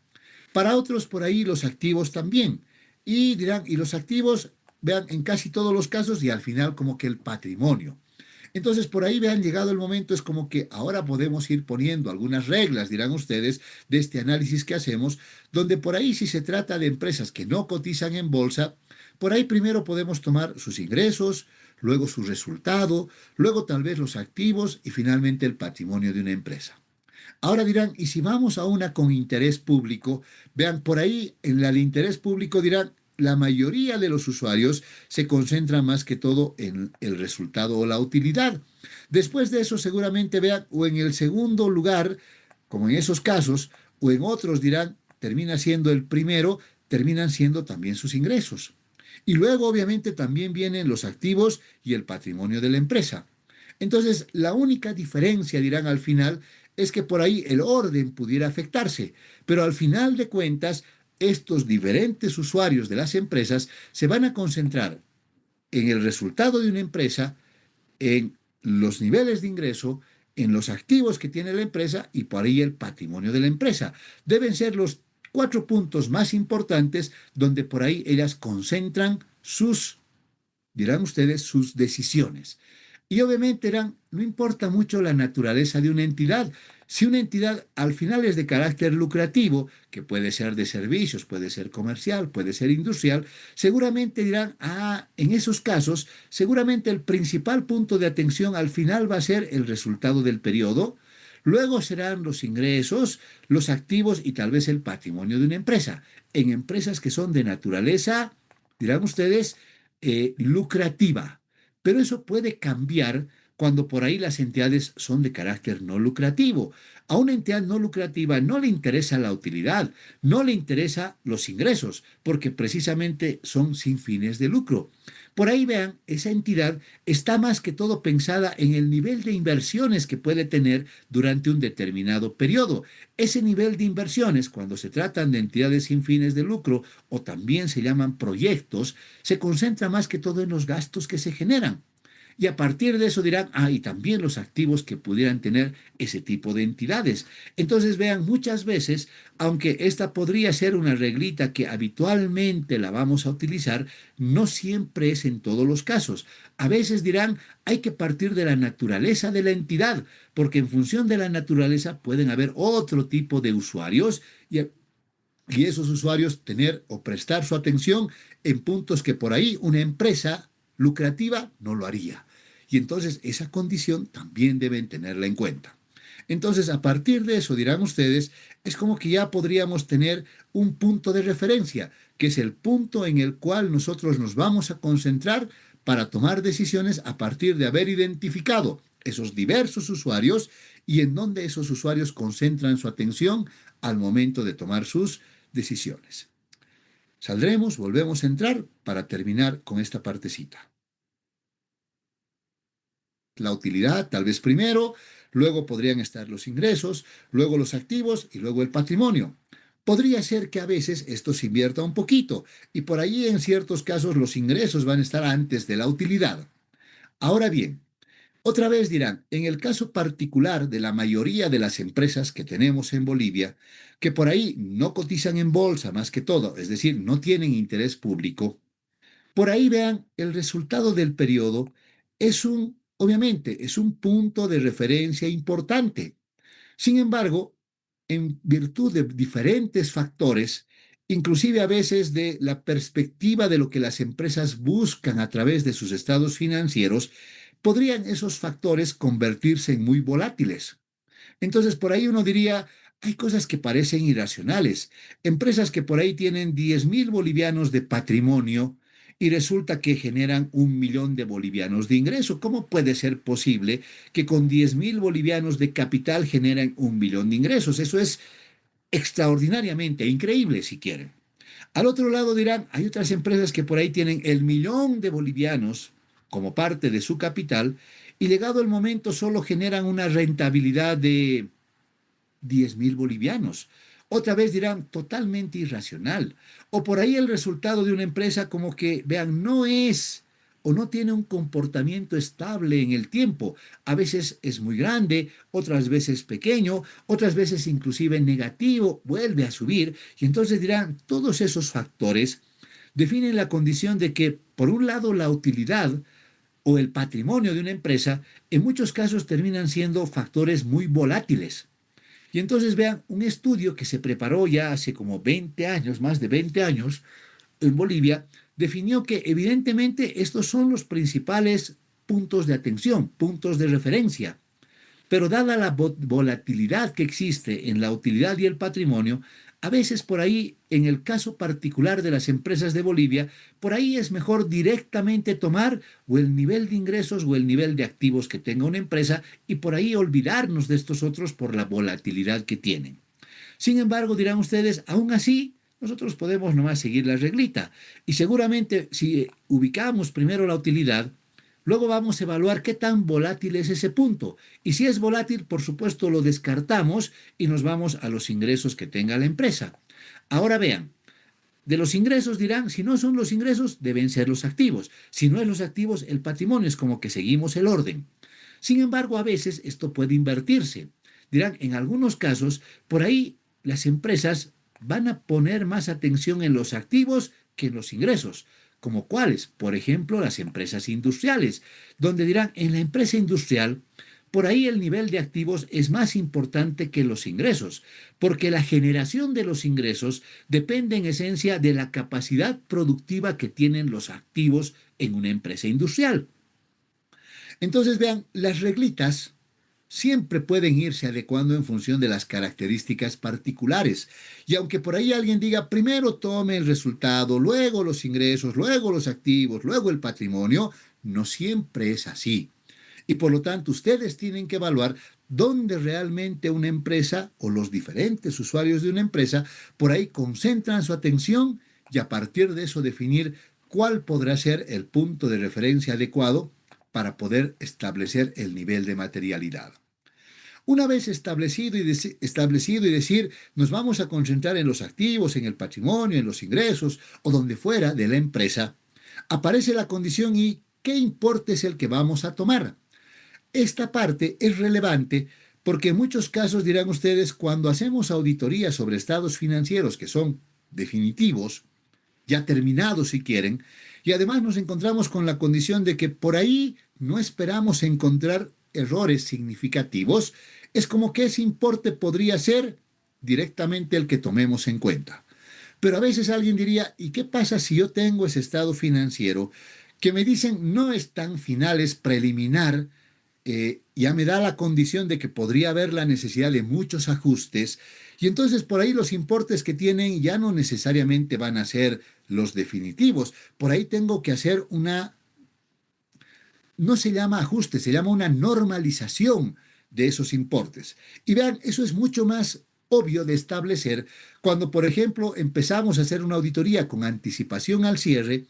Para otros por ahí los activos también. Y dirán, y los activos, vean, en casi todos los casos y al final como que el patrimonio. Entonces, por ahí vean, llegado el momento, es como que ahora podemos ir poniendo algunas reglas, dirán ustedes, de este análisis que hacemos, donde por ahí si se trata de empresas que no cotizan en bolsa, por ahí primero podemos tomar sus ingresos, luego su resultado, luego tal vez los activos y finalmente el patrimonio de una empresa. Ahora dirán, y si vamos a una con interés público, vean, por ahí en la de interés público dirán, la mayoría de los usuarios se concentra más que todo en el resultado o la utilidad. Después de eso, seguramente vean, o en el segundo lugar, como en esos casos, o en otros dirán, termina siendo el primero, terminan siendo también sus ingresos. Y luego, obviamente, también vienen los activos y el patrimonio de la empresa. Entonces, la única diferencia, dirán al final, es que por ahí el orden pudiera afectarse, pero al final de cuentas, estos diferentes usuarios de las empresas se van a concentrar en el resultado de una empresa, en los niveles de ingreso, en los activos que tiene la empresa y por ahí el patrimonio de la empresa. Deben ser los 4 puntos más importantes donde por ahí ellas concentran sus, dirán ustedes, sus decisiones. Y obviamente eran, no importa mucho la naturaleza de una entidad. Si una entidad al final es de carácter lucrativo, que puede ser de servicios, puede ser comercial, puede ser industrial, seguramente dirán, en esos casos, seguramente el principal punto de atención al final va a ser el resultado del periodo. Luego serán los ingresos, los activos y tal vez el patrimonio de una empresa. En empresas que son de naturaleza, dirán ustedes, lucrativa. Pero eso puede cambiar cuando por ahí las entidades son de carácter no lucrativo. A una entidad no lucrativa no le interesa la utilidad, no le interesa los ingresos, porque precisamente son sin fines de lucro. Por ahí vean, esa entidad está más que todo pensada en el nivel de inversiones que puede tener durante un determinado periodo. Ese nivel de inversiones, cuando se tratan de entidades sin fines de lucro o también se llaman proyectos, se concentra más que todo en los gastos que se generan. Y a partir de eso dirán, y también los activos que pudieran tener ese tipo de entidades. Entonces vean, muchas veces, aunque esta podría ser una reglita que habitualmente la vamos a utilizar, no siempre es en todos los casos. A veces dirán, hay que partir de la naturaleza de la entidad, porque en función de la naturaleza pueden haber otro tipo de usuarios y esos usuarios tener o prestar su atención en puntos que por ahí una empresa lucrativa no lo haría. Y entonces esa condición también deben tenerla en cuenta. Entonces, a partir de eso, dirán ustedes, es como que ya podríamos tener un punto de referencia, que es el punto en el cual nosotros nos vamos a concentrar para tomar decisiones a partir de haber identificado esos diversos usuarios y en donde esos usuarios concentran su atención al momento de tomar sus decisiones. Saldremos, volvemos a entrar para terminar con esta partecita. La utilidad, tal vez primero, luego podrían estar los ingresos, luego los activos y luego el patrimonio. Podría ser que a veces esto se invierta un poquito y por ahí en ciertos casos los ingresos van a estar antes de la utilidad. Ahora bien, otra vez dirán, en el caso particular de la mayoría de las empresas que tenemos en Bolivia, que por ahí no cotizan en bolsa más que todo, es decir, no tienen interés público, por ahí vean, el resultado del periodo obviamente, es un punto de referencia importante. Sin embargo, en virtud de diferentes factores, inclusive a veces de la perspectiva de lo que las empresas buscan a través de sus estados financieros, podrían esos factores convertirse en muy volátiles. Entonces, por ahí uno diría, hay cosas que parecen irracionales. Empresas que por ahí tienen 10.000 bolivianos de patrimonio y resulta que generan 1 millón de bolivianos de ingreso. ¿Cómo puede ser posible que con 10.000 bolivianos de capital generen 1 millón de ingresos? Eso es, extraordinariamente increíble si quieren. Al otro lado dirán, hay otras empresas que por ahí tienen el millón de bolivianos como parte de su capital y llegado el momento solo generan una rentabilidad de 10.000 bolivianos. Otra vez dirán totalmente irracional. O por ahí el resultado de una empresa como que, vean, no es o no tiene un comportamiento estable en el tiempo. A veces es muy grande, otras veces pequeño, otras veces inclusive negativo, vuelve a subir. Y entonces dirán, todos esos factores definen la condición de que, por un lado, la utilidad o el patrimonio de una empresa en muchos casos terminan siendo factores muy volátiles. Y entonces vean, un estudio que se preparó ya hace como 20 años, más de 20 años, en Bolivia, definió que evidentemente estos son los principales puntos de atención, puntos de referencia. Pero dada la volatilidad que existe en la utilidad y el patrimonio, a veces por ahí, en el caso particular de las empresas de Bolivia, por ahí es mejor directamente tomar o el nivel de ingresos o el nivel de activos que tenga una empresa y por ahí olvidarnos de estos otros por la volatilidad que tienen. Sin embargo, dirán ustedes, aún así, nosotros podemos nomás seguir la reglita. Y seguramente si ubicamos primero la utilidad, luego vamos a evaluar qué tan volátil es ese punto. Y si es volátil, por supuesto, lo descartamos y nos vamos a los ingresos que tenga la empresa. Ahora vean, de los ingresos dirán, si no son los ingresos, deben ser los activos. Si no es los activos, el patrimonio es como que seguimos el orden. Sin embargo, a veces esto puede invertirse. Dirán, en algunos casos, por ahí las empresas van a poner más atención en los activos que en los ingresos. ¿Como cuáles? Por ejemplo, las empresas industriales, donde dirán, en la empresa industrial, por ahí el nivel de activos es más importante que los ingresos, porque la generación de los ingresos depende en esencia de la capacidad productiva que tienen los activos en una empresa industrial. Entonces, vean, las reglitas siempre pueden irse adecuando en función de las características particulares. Y aunque por ahí alguien diga, primero tome el resultado, luego los ingresos, luego los activos, luego el patrimonio, no siempre es así. Y por lo tanto, ustedes tienen que evaluar dónde realmente una empresa o los diferentes usuarios de una empresa por ahí concentran su atención y a partir de eso definir cuál podrá ser el punto de referencia adecuado para poder establecer el nivel de materialidad. Una vez establecido y decir, nos vamos a concentrar en los activos, en el patrimonio, en los ingresos o donde fuera de la empresa, aparece la condición y qué importe es el que vamos a tomar. Esta parte es relevante porque en muchos casos, dirán ustedes, cuando hacemos auditorías sobre estados financieros que son definitivos, ya terminados si quieren, y además nos encontramos con la condición de que por ahí no esperamos encontrar errores significativos, es como que ese importe podría ser directamente el que tomemos en cuenta. Pero a veces alguien diría, ¿y qué pasa si yo tengo ese estado financiero que me dicen no es tan final, es preliminar? Ya me da la condición de que podría haber la necesidad de muchos ajustes y entonces por ahí los importes que tienen ya no necesariamente van a ser los definitivos. Por ahí tengo que hacer una, no se llama ajuste, se llama una normalización de esos importes. Y vean, eso es mucho más obvio de establecer cuando, por ejemplo, empezamos a hacer una auditoría con anticipación al cierre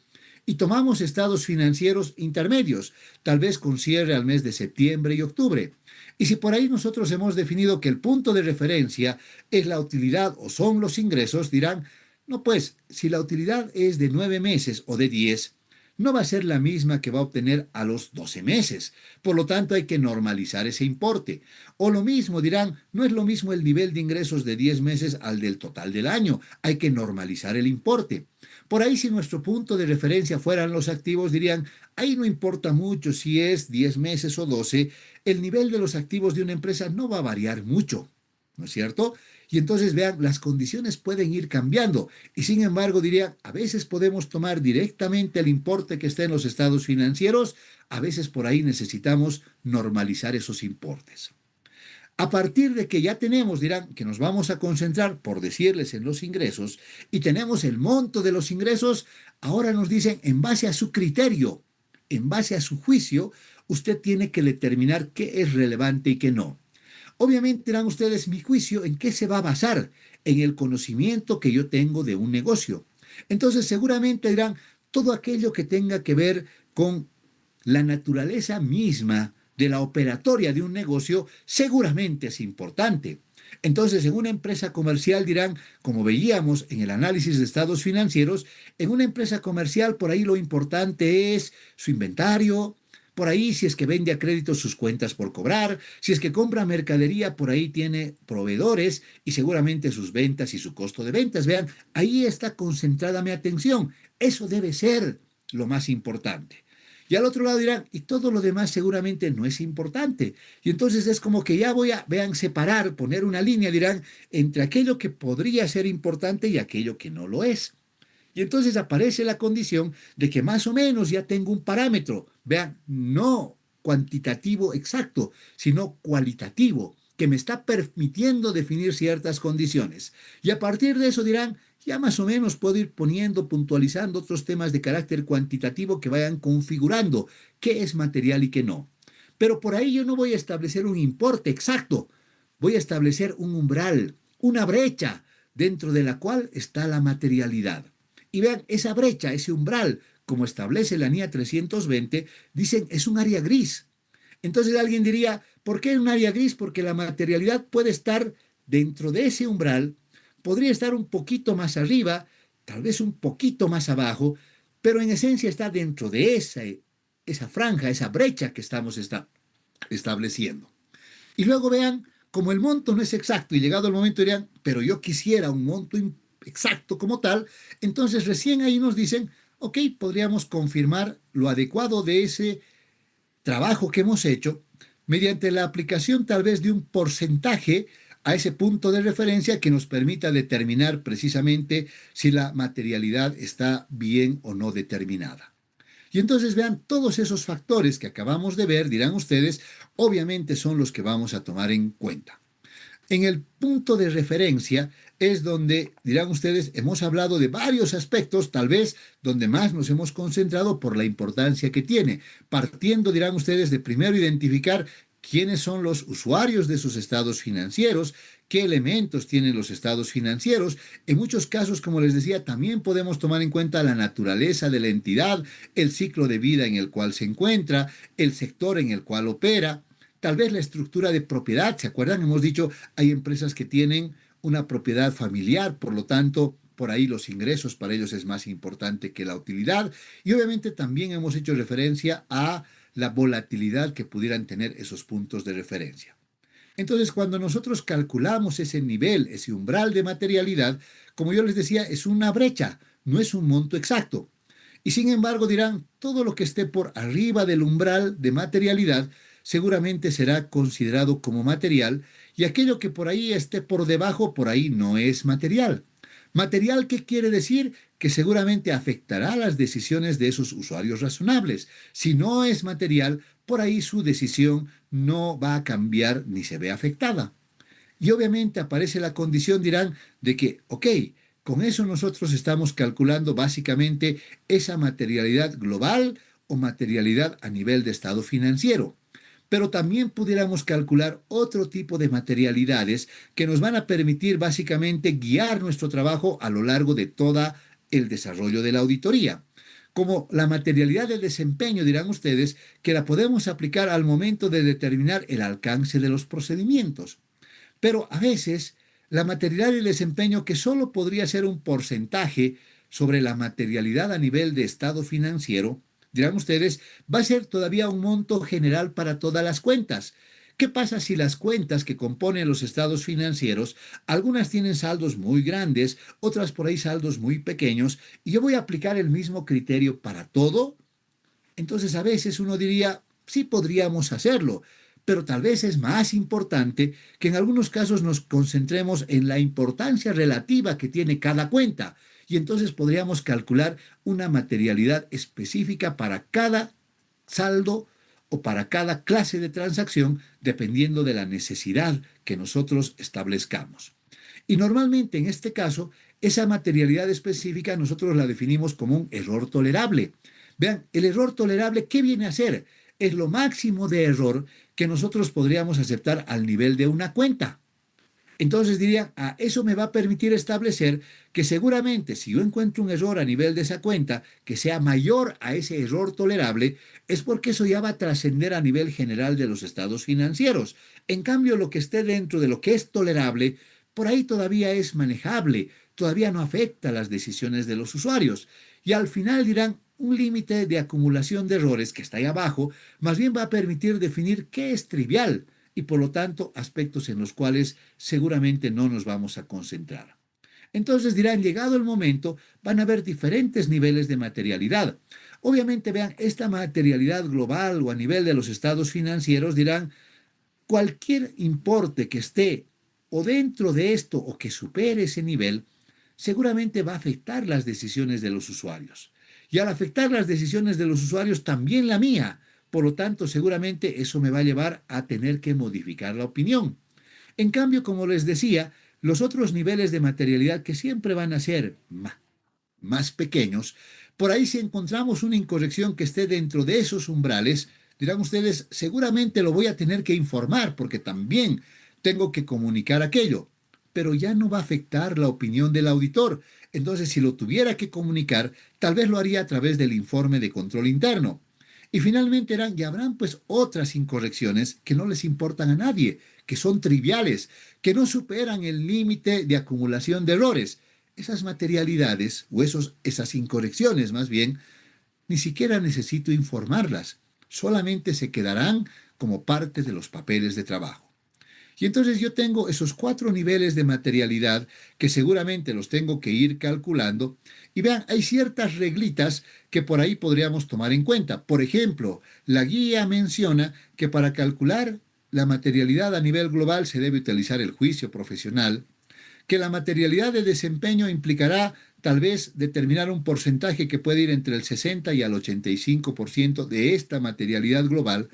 y tomamos estados financieros intermedios, tal vez con cierre al mes de septiembre y octubre. Y si por ahí nosotros hemos definido que el punto de referencia es la utilidad o son los ingresos, dirán, no pues, si la utilidad es de 9 meses o de 10, no va a ser la misma que va a obtener a los 12 meses. Por lo tanto, hay que normalizar ese importe. O lo mismo dirán, no es lo mismo el nivel de ingresos de 10 meses al del total del año. Hay que normalizar el importe. Por ahí, si nuestro punto de referencia fueran los activos, dirían, ahí no importa mucho si es 10 meses o 12, el nivel de los activos de una empresa no va a variar mucho, ¿no es cierto? Y entonces vean, las condiciones pueden ir cambiando. Y sin embargo, diría, a veces podemos tomar directamente el importe que está en los estados financieros, a veces por ahí necesitamos normalizar esos importes. A partir de que ya tenemos, dirán, que nos vamos a concentrar, por decirles, en los ingresos, y tenemos el monto de los ingresos, ahora nos dicen, en base a su criterio, en base a su juicio, usted tiene que determinar qué es relevante y qué no. Obviamente dirán ustedes, mi juicio, ¿en qué se va a basar? en el conocimiento que yo tengo de un negocio. Entonces seguramente dirán todo aquello que tenga que ver con la naturaleza misma de la operatoria de un negocio seguramente es importante. Entonces, en una empresa comercial dirán, como veíamos en el análisis de estados financieros, en una empresa comercial por ahí lo importante es su inventario, por ahí si es que vende a crédito sus cuentas por cobrar, si es que compra mercadería, por ahí tiene proveedores y seguramente sus ventas y su costo de ventas. Vean, ahí está concentrada mi atención. Eso debe ser lo más importante. Y al otro lado dirán, y todo lo demás seguramente no es importante. Y entonces es como que ya voy a, vean, separar, poner una línea, dirán, entre aquello que podría ser importante y aquello que no lo es. Y entonces aparece la condición de que más o menos ya tengo un parámetro, vean, no cuantitativo exacto, sino cualitativo, que me está permitiendo definir ciertas condiciones. Y a partir de eso dirán, ya más o menos puedo ir poniendo, puntualizando otros temas de carácter cuantitativo que vayan configurando qué es material y qué no. Pero por ahí yo no voy a establecer un importe exacto, voy a establecer un umbral, una brecha dentro de la cual está la materialidad. Y vean, esa brecha, ese umbral, como establece la NIA 320, dicen es un área gris. Entonces alguien diría, ¿por qué un área gris? Porque la materialidad puede estar dentro de ese umbral, podría estar un poquito más arriba, tal vez un poquito más abajo, pero en esencia está dentro de esa franja, esa brecha que estamos estableciendo. Y luego vean, como el monto no es exacto y llegado el momento dirán, pero yo quisiera un monto exacto como tal, entonces recién ahí nos dicen, ok, podríamos confirmar lo adecuado de ese trabajo que hemos hecho mediante la aplicación tal vez de un porcentaje a ese punto de referencia que nos permita determinar precisamente si la materialidad está bien o no determinada. Y entonces vean, todos esos factores que acabamos de ver, dirán ustedes, obviamente son los que vamos a tomar en cuenta. En el punto de referencia es donde, dirán ustedes, hemos hablado de varios aspectos, tal vez donde más nos hemos concentrado por la importancia que tiene, partiendo, dirán ustedes, de primero identificar quiénes son los usuarios de sus estados financieros, qué elementos tienen los estados financieros. En muchos casos, como les decía, también podemos tomar en cuenta la naturaleza de la entidad, el ciclo de vida en el cual se encuentra, el sector en el cual opera. Tal vez la estructura de propiedad, ¿se acuerdan? Hemos dicho, hay empresas que tienen una propiedad familiar, por lo tanto, por ahí los ingresos para ellos es más importante que la utilidad. Y obviamente también hemos hecho referencia a la volatilidad que pudieran tener esos puntos de referencia. Entonces, cuando nosotros calculamos ese nivel, ese umbral de materialidad, como yo les decía, es una brecha, no es un monto exacto. Y sin embargo dirán, todo lo que esté por arriba del umbral de materialidad seguramente será considerado como material y aquello que por ahí esté por debajo, por ahí no es material. Material, ¿qué quiere decir? Que seguramente afectará las decisiones de esos usuarios razonables. Si no es material, por ahí su decisión no va a cambiar ni se ve afectada. Y obviamente aparece la condición, dirán, de que, ok, con eso nosotros estamos calculando básicamente esa materialidad global o materialidad a nivel de estado financiero. Pero también pudiéramos calcular otro tipo de materialidades que nos van a permitir básicamente guiar nuestro trabajo a lo largo de todo el desarrollo de la auditoría. Como la materialidad del desempeño, dirán ustedes, que la podemos aplicar al momento de determinar el alcance de los procedimientos. Pero a veces la materialidad del desempeño, que solo podría ser un porcentaje sobre la materialidad a nivel de estado financiero, dirán ustedes, va a ser todavía un monto general para todas las cuentas. ¿Qué pasa si las cuentas que componen los estados financieros, algunas tienen saldos muy grandes, otras por ahí saldos muy pequeños, y yo voy a aplicar el mismo criterio para todo? Entonces a veces uno diría, sí podríamos hacerlo, pero tal vez es más importante que en algunos casos nos concentremos en la importancia relativa que tiene cada cuenta y entonces podríamos calcular una materialidad específica para cada saldo o para cada clase de transacción dependiendo de la necesidad que nosotros establezcamos. Y normalmente en este caso, esa materialidad específica nosotros la definimos como un error tolerable. Vean, el error tolerable, ¿qué viene a ser? Es lo máximo de error que nosotros podríamos aceptar al nivel de una cuenta. Entonces dirían, eso me va a permitir establecer que seguramente si yo encuentro un error a nivel de esa cuenta que sea mayor a ese error tolerable, es porque eso ya va a trascender a nivel general de los estados financieros. En cambio, lo que esté dentro de lo que es tolerable, por ahí todavía es manejable, todavía no afecta las decisiones de los usuarios. Y al final dirán, un límite de acumulación de errores que está ahí abajo, más bien va a permitir definir qué es trivial y por lo tanto aspectos en los cuales seguramente no nos vamos a concentrar. Entonces dirán, llegado el momento, van a haber diferentes niveles de materialidad. Obviamente, vean, esta materialidad global o a nivel de los estados financieros dirán, cualquier importe que esté o dentro de esto o que supere ese nivel, seguramente va a afectar las decisiones de los usuarios. Y al afectar las decisiones de los usuarios, también la mía. Por lo tanto, seguramente eso me va a llevar a tener que modificar la opinión. En cambio, como les decía, los otros niveles de materialidad que siempre van a ser más pequeños, por ahí si encontramos una incorrección que esté dentro de esos umbrales, dirán ustedes, seguramente lo voy a tener que informar porque también tengo que comunicar aquello, pero ya no va a afectar la opinión del auditor. Entonces, si lo tuviera que comunicar, tal vez lo haría a través del informe de control interno. Y finalmente eran, y habrán pues otras incorrecciones que no les importan a nadie, que son triviales, que no superan el límite de acumulación de errores. Esas materialidades o esas incorrecciones más bien, ni siquiera necesito informarlas, solamente se quedarán como parte de los papeles de trabajo. Y entonces yo tengo esos 4 niveles de materialidad que seguramente los tengo que ir calculando. Y vean, hay ciertas reglitas que por ahí podríamos tomar en cuenta. Por ejemplo, la guía menciona que para calcular la materialidad a nivel global se debe utilizar el juicio profesional, que la materialidad de desempeño implicará tal vez determinar un porcentaje que puede ir entre el 60 y al 85% de esta materialidad global.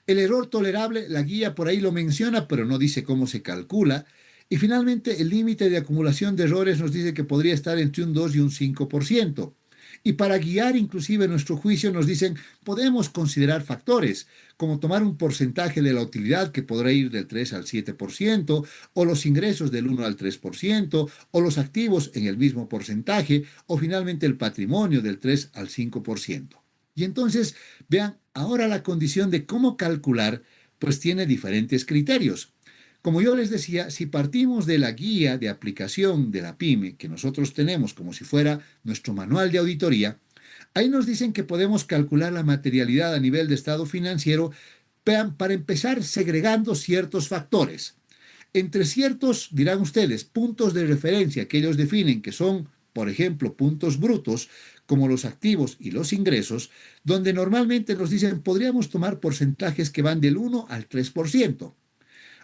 El error tolerable, la guía por ahí lo menciona, pero no dice cómo se calcula. Y finalmente, el límite de acumulación de errores nos dice que podría estar entre un 2 y un 5%. Y para guiar inclusive nuestro juicio nos dicen, podemos considerar factores, como tomar un porcentaje de la utilidad que podrá ir del 3 al 7%, o los ingresos del 1 al 3%, o los activos en el mismo porcentaje, o finalmente el patrimonio del 3 al 5%. Y entonces, vean, ahora la condición de cómo calcular, pues tiene diferentes criterios. Como yo les decía, si partimos de la guía de aplicación de la PYME que nosotros tenemos como si fuera nuestro manual de auditoría, ahí nos dicen que podemos calcular la materialidad a nivel de estado financiero, para empezar segregando ciertos factores. Entre ciertos, dirán ustedes, puntos de referencia que ellos definen que son, por ejemplo, puntos brutos, como los activos y los ingresos, donde normalmente nos dicen podríamos tomar porcentajes que van del 1 al 3%,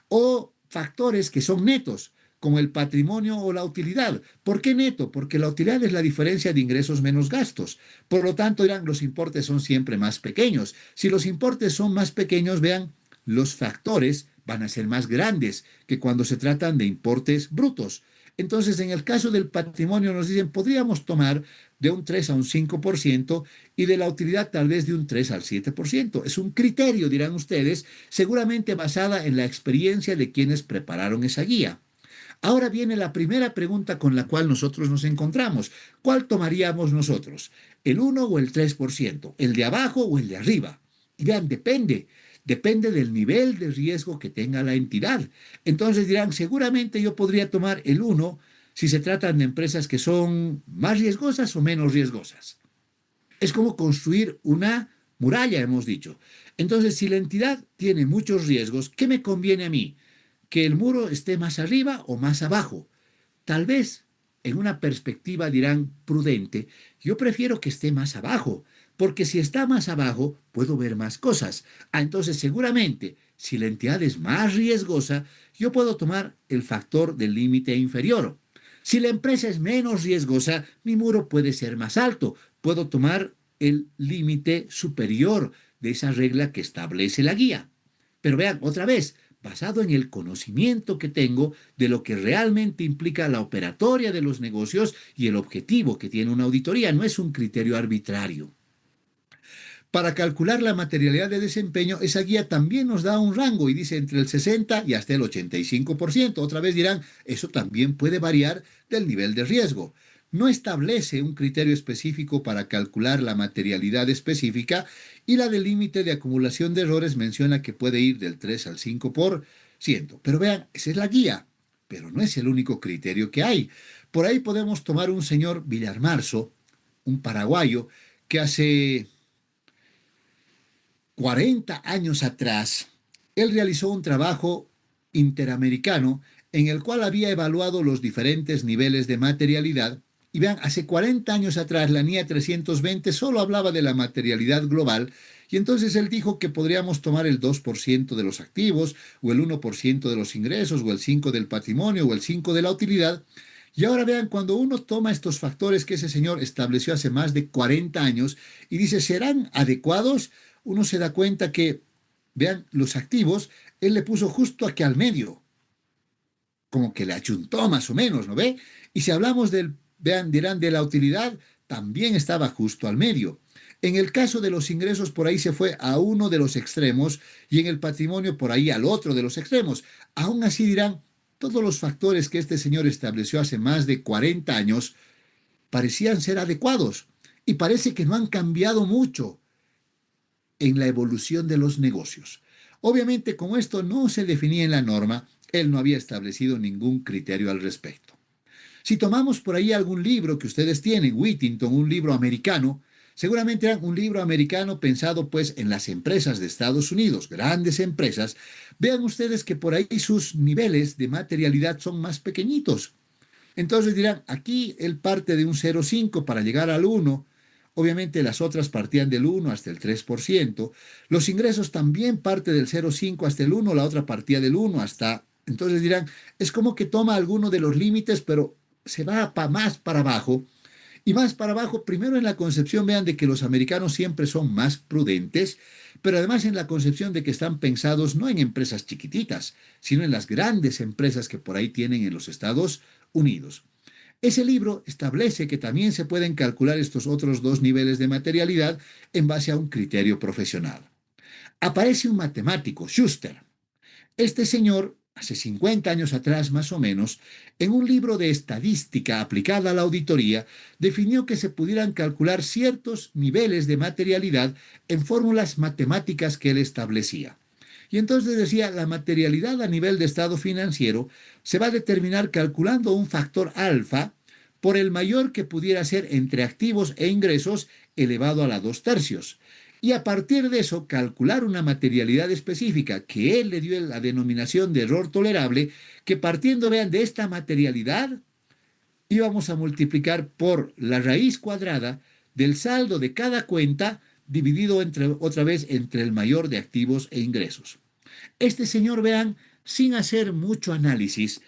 o factores que son netos, como el patrimonio o la utilidad. ¿Por qué neto? Porque la utilidad es la diferencia de ingresos menos gastos. Por lo tanto, dirán, los importes son siempre más pequeños. Si los importes son más pequeños, vean, los factores van a ser más grandes que cuando se tratan de importes brutos. Entonces, en el caso del patrimonio nos dicen, podríamos tomar de un 3 a un 5% y de la utilidad tal vez de un 3 al 7%. Es un criterio, dirán ustedes, seguramente basada en la experiencia de quienes prepararon esa guía. Ahora viene la primera pregunta con la cual nosotros nos encontramos. ¿Cuál tomaríamos nosotros? ¿El 1 o el 3%? ¿El de abajo o el de arriba? Y vean, depende del nivel de riesgo que tenga la entidad. Entonces dirán, seguramente yo podría tomar el 1 si se tratan de empresas que son más riesgosas o menos riesgosas. Es como construir una muralla, hemos dicho. Entonces, si la entidad tiene muchos riesgos, ¿qué me conviene a mí? ¿Que el muro esté más arriba o más abajo? Tal vez, en una perspectiva, dirán, prudente, yo prefiero que esté más abajo, porque si está más abajo, puedo ver más cosas. Entonces, seguramente, si la entidad es más riesgosa, yo puedo tomar el factor del límite inferior. Si la empresa es menos riesgosa, mi muro puede ser más alto. Puedo tomar el límite superior de esa regla que establece la guía. Pero vean, otra vez, basado en el conocimiento que tengo de lo que realmente implica la operatoria de los negocios y el objetivo que tiene una auditoría, no es un criterio arbitrario. Para calcular la materialidad de desempeño, esa guía también nos da un rango y dice entre el 60 y hasta el 85%. Otra vez dirán, eso también puede variar del nivel de riesgo. No establece un criterio específico para calcular la materialidad específica y la del límite de acumulación de errores menciona que puede ir del 3 al 5%. Pero vean, esa es la guía, pero no es el único criterio que hay. Por ahí podemos tomar un señor Villarmarzo, un paraguayo, que hace 40 años atrás, él realizó un trabajo interamericano en el cual había evaluado los diferentes niveles de materialidad. Y vean, hace 40 años atrás la NIA 320 solo hablaba de la materialidad global y entonces él dijo que podríamos tomar el 2% de los activos o el 1% de los ingresos o el 5% del patrimonio o el 5% de la utilidad. Y ahora vean, cuando uno toma estos factores que ese señor estableció hace más de 40 años y dice, ¿serán adecuados? Uno se da cuenta que, vean, los activos, él le puso justo aquí al medio, como que le achuntó más o menos, ¿no ve? Y si hablamos del, vean, dirán de la utilidad, también estaba justo al medio. En el caso de los ingresos, por ahí se fue a uno de los extremos y en el patrimonio por ahí al otro de los extremos. Aún así dirán, todos los factores que este señor estableció hace más de 40 años parecían ser adecuados y parece que no han cambiado mucho en la evolución de los negocios. Obviamente, como esto no se definía en la norma, él no había establecido ningún criterio al respecto. Si tomamos por ahí algún libro que ustedes tienen, Whittington, un libro americano, seguramente era un libro americano pensado pues en las empresas de Estados Unidos, grandes empresas, vean ustedes que por ahí sus niveles de materialidad son más pequeñitos. Entonces dirán, aquí él parte de un 0,5 para llegar al 1. Obviamente las otras partían del 1 hasta el 3%. Los ingresos también parte del 0,5 hasta el 1, la otra partía del 1 hasta... Entonces dirán, es como que toma alguno de los límites, pero se va más para abajo. Y más para abajo, primero en la concepción, vean de que los americanos siempre son más prudentes, pero además en la concepción de que están pensados no en empresas chiquititas, sino en las grandes empresas que por ahí tienen en los Estados Unidos. Ese libro establece que también se pueden calcular estos otros dos niveles de materialidad en base a un criterio profesional. Aparece un matemático, Schuster. Este señor, hace 50 años atrás más o menos, en un libro de estadística aplicada a la auditoría, definió que se pudieran calcular ciertos niveles de materialidad en fórmulas matemáticas que él establecía. Y entonces decía, la materialidad a nivel de estado financiero se va a determinar calculando un factor alfa por el mayor que pudiera ser entre activos e ingresos elevado a la 2/3. Y a partir de eso calcular una materialidad específica que él le dio la denominación de error tolerable, que partiendo, vean, de esta materialidad íbamos a multiplicar por la raíz cuadrada del saldo de cada cuenta dividido otra vez entre el mayor de activos e ingresos. Este señor, vean, sin hacer mucho análisis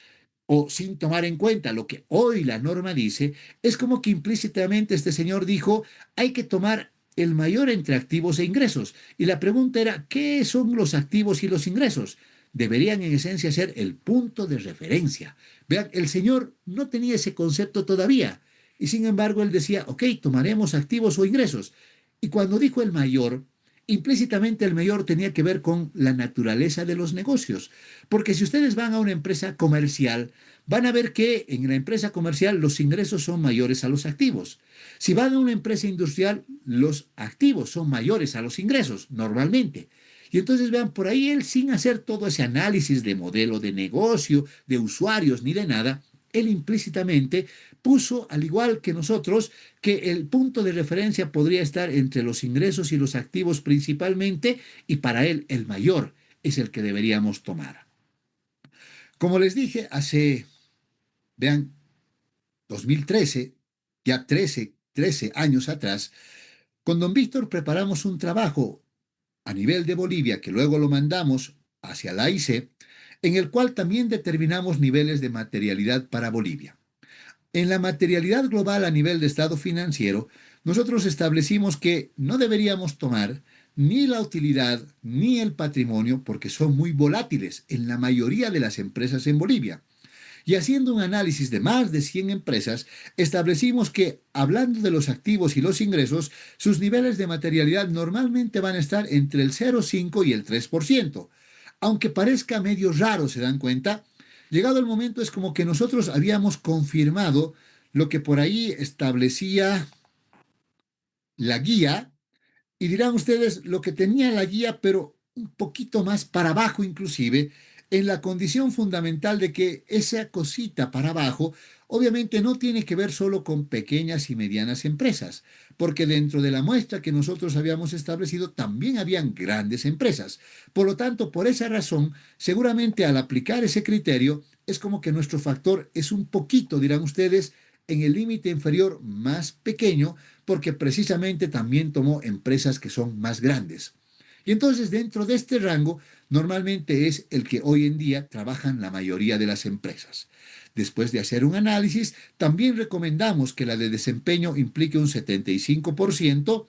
o sin tomar en cuenta lo que hoy la norma dice, es como que implícitamente este señor dijo, hay que tomar el mayor entre activos e ingresos. Y la pregunta era, ¿qué son los activos y los ingresos? Deberían en esencia ser el punto de referencia. Vean, el señor no tenía ese concepto todavía. Y sin embargo él decía, ok, tomaremos activos o ingresos. Y cuando dijo el mayor, implícitamente el mayor tenía que ver con la naturaleza de los negocios. Porque si ustedes van a una empresa comercial, van a ver que en la empresa comercial los ingresos son mayores a los activos. Si van a una empresa industrial, los activos son mayores a los ingresos, normalmente. Y entonces vean, por ahí él sin hacer todo ese análisis de modelo de negocio, de usuarios ni de nada, él implícitamente puso, al igual que nosotros, que el punto de referencia podría estar entre los ingresos y los activos principalmente, y para él el mayor es el que deberíamos tomar. Como les dije, hace, vean, 2013, ya 13 años atrás, con don Víctor preparamos un trabajo a nivel de Bolivia, que luego lo mandamos hacia la AIC, en el cual también determinamos niveles de materialidad para Bolivia. En la materialidad global a nivel de estado financiero, nosotros establecimos que no deberíamos tomar ni la utilidad ni el patrimonio porque son muy volátiles en la mayoría de las empresas en Bolivia. Y haciendo un análisis de más de 100 empresas, establecimos que, hablando de los activos y los ingresos, sus niveles de materialidad normalmente van a estar entre el 0,5 y el 3%. Aunque parezca medio raro, se dan cuenta, llegado el momento es como que nosotros habíamos confirmado lo que por ahí establecía la guía, y dirán ustedes lo que tenía la guía, pero un poquito más para abajo inclusive, en la condición fundamental de que esa cosita para abajo obviamente no tiene que ver solo con pequeñas y medianas empresas, porque dentro de la muestra que nosotros habíamos establecido también habían grandes empresas. Por lo tanto, por esa razón, seguramente al aplicar ese criterio, es como que nuestro factor es un poquito, dirán ustedes, en el límite inferior más pequeño, porque precisamente también tomó empresas que son más grandes. Y entonces dentro de este rango normalmente es el que hoy en día trabajan la mayoría de las empresas. Después de hacer un análisis, también recomendamos que la de desempeño implique un 75%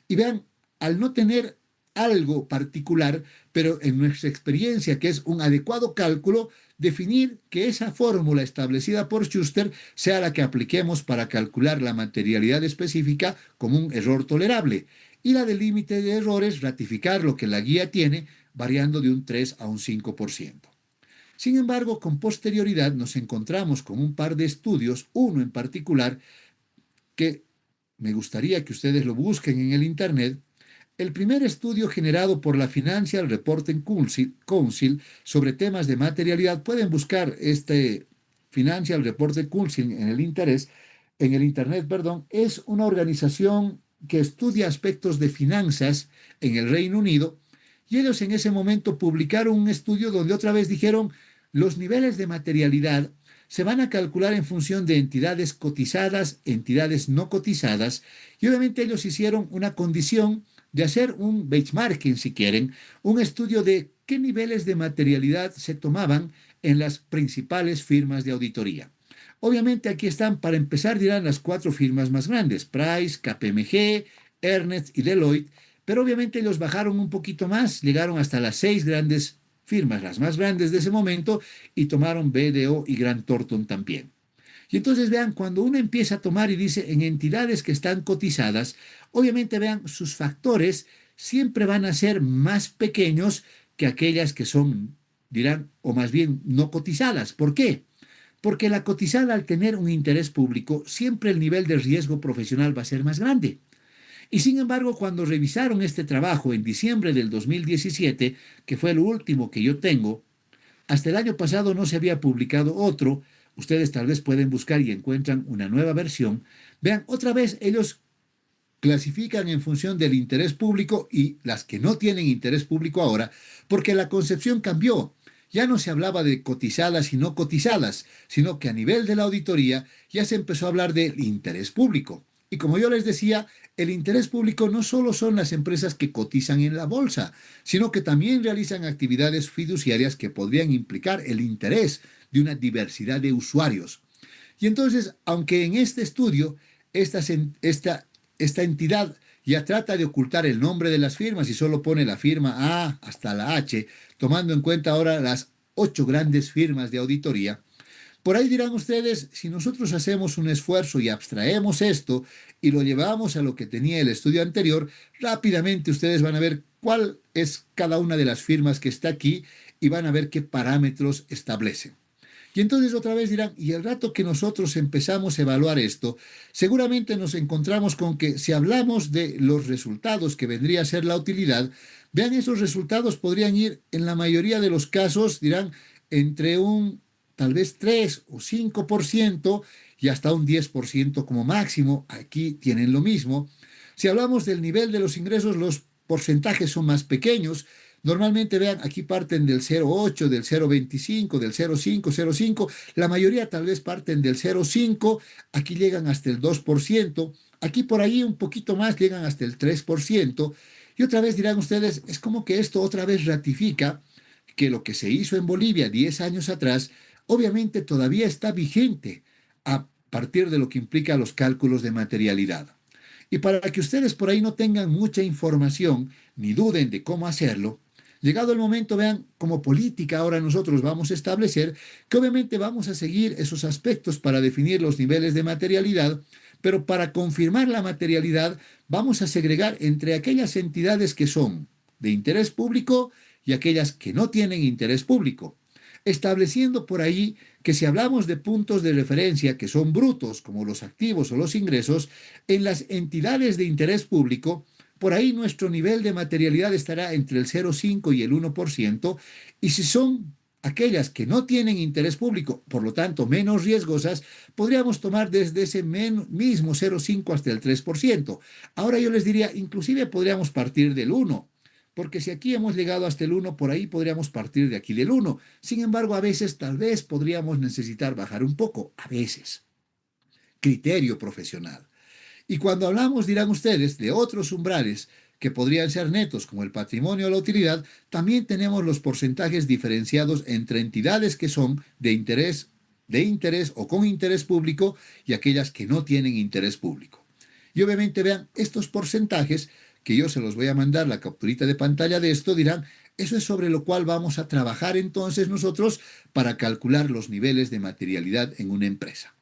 y vean, al no tener algo particular, pero en nuestra experiencia, que es un adecuado cálculo, definir que esa fórmula establecida por Schuster sea la que apliquemos para calcular la materialidad específica como un error tolerable, y la del límite de errores ratificar lo que la guía tiene, variando de un 3 a un 5%. Sin embargo, con posterioridad nos encontramos con un par de estudios, uno en particular, que me gustaría que ustedes lo busquen en el Internet. El primer estudio generado por la Financial Reporting Council sobre temas de materialidad, pueden buscar este Financial Reporting Council en el Internet, perdón, es una organización que estudia aspectos de finanzas en el Reino Unido, y ellos en ese momento publicaron un estudio donde otra vez dijeron los niveles de materialidad se van a calcular en función de entidades cotizadas, entidades no cotizadas, y obviamente ellos hicieron una condición de hacer un benchmarking, si quieren, un estudio de qué niveles de materialidad se tomaban en las principales firmas de auditoría. Obviamente aquí están, para empezar, dirán las cuatro firmas más grandes, Price, KPMG, Ernst y Deloitte, pero obviamente ellos bajaron un poquito más, llegaron hasta las seis grandes firmas, las más grandes de ese momento, y tomaron BDO y Grant Thornton también. Y entonces vean, cuando uno empieza a tomar y dice en entidades que están cotizadas, obviamente vean, sus factores siempre van a ser más pequeños que aquellas que son, dirán, o más bien no cotizadas. ¿Por qué? Porque la cotizada, al tener un interés público, siempre el nivel de riesgo profesional va a ser más grande. Y sin embargo, cuando revisaron este trabajo en diciembre del 2017, que fue el último que yo tengo, hasta el año pasado no se había publicado otro. Ustedes tal vez pueden buscar y encuentran una nueva versión. Vean, otra vez ellos clasifican en función del interés público y las que no tienen interés público ahora, porque la concepción cambió. Ya no se hablaba de cotizadas y no cotizadas, sino que a nivel de la auditoría ya se empezó a hablar del interés público. Y como yo les decía, el interés público no solo son las empresas que cotizan en la bolsa, sino que también realizan actividades fiduciarias que podrían implicar el interés de una diversidad de usuarios. Y entonces, aunque en este estudio esta entidad ya trata de ocultar el nombre de las firmas y solo pone la firma A hasta la H, tomando en cuenta ahora las ocho grandes firmas de auditoría, por ahí dirán ustedes, si nosotros hacemos un esfuerzo y abstraemos esto y lo llevamos a lo que tenía el estudio anterior, rápidamente ustedes van a ver cuál es cada una de las firmas que está aquí y van a ver qué parámetros establecen. Y entonces otra vez dirán, y el rato que nosotros empezamos a evaluar esto, seguramente nos encontramos con que si hablamos de los resultados que vendría a ser la utilidad, vean, esos resultados podrían ir en la mayoría de los casos, dirán, entre un tal vez 3 o 5% y hasta un 10% como máximo. Aquí tienen lo mismo. Si hablamos del nivel de los ingresos, los porcentajes son más pequeños. Normalmente, vean, aquí parten del 0,8, del 0,25, del 0,5, 0,5. La mayoría tal vez parten del 0,5. Aquí llegan hasta el 2%. Aquí por ahí un poquito más llegan hasta el 3%. Y otra vez dirán ustedes, es como que esto otra vez ratifica que lo que se hizo en Bolivia 10 años atrás, obviamente todavía está vigente a partir de lo que implica los cálculos de materialidad. Y para que ustedes por ahí no tengan mucha información ni duden de cómo hacerlo, Llegado el momento, vean, como política ahora nosotros vamos a establecer que obviamente vamos a seguir esos aspectos para definir los niveles de materialidad, pero para confirmar la materialidad vamos a segregar entre aquellas entidades que son de interés público y aquellas que no tienen interés público, estableciendo por ahí que si hablamos de puntos de referencia que son brutos, como los activos o los ingresos, en las entidades de interés público, por ahí nuestro nivel de materialidad estará entre el 0,5 y el 1%, y si son aquellas que no tienen interés público, por lo tanto menos riesgosas, podríamos tomar desde ese mismo 0,5 hasta el 3%. Ahora yo les diría, inclusive podríamos partir del 1, porque si aquí hemos llegado hasta el 1, por ahí podríamos partir de aquí del 1. Sin embargo, a veces tal vez podríamos necesitar bajar un poco, a veces. Criterio profesional. Y cuando hablamos, dirán ustedes, de otros umbrales que podrían ser netos, como el patrimonio o la utilidad, también tenemos los porcentajes diferenciados entre entidades que son de interés o con interés público y aquellas que no tienen interés público. Y obviamente vean, estos porcentajes, que yo se los voy a mandar la capturita de pantalla de esto, dirán, eso es sobre lo cual vamos a trabajar entonces nosotros para calcular los niveles de materialidad en una empresa.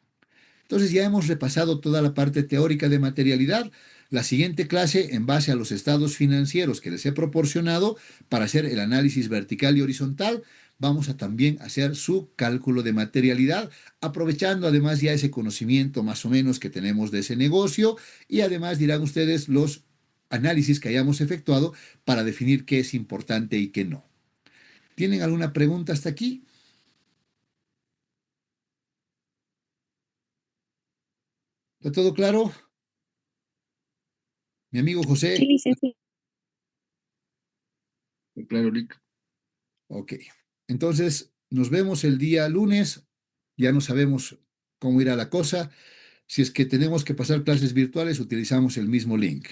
Entonces ya hemos repasado toda la parte teórica de materialidad. La siguiente clase, en base a los estados financieros que les he proporcionado para hacer el análisis vertical y horizontal, vamos a también hacer su cálculo de materialidad, aprovechando además ya ese conocimiento más o menos que tenemos de ese negocio y además dirán ustedes los análisis que hayamos efectuado para definir qué es importante y qué no. ¿Tienen alguna pregunta hasta aquí? ¿Está todo claro? Mi amigo Sí, José. licenciado. Claro, Rick. Ok. Entonces, nos vemos el día lunes. Ya no sabemos cómo irá la cosa. Si es que tenemos que pasar clases virtuales, utilizamos el mismo link.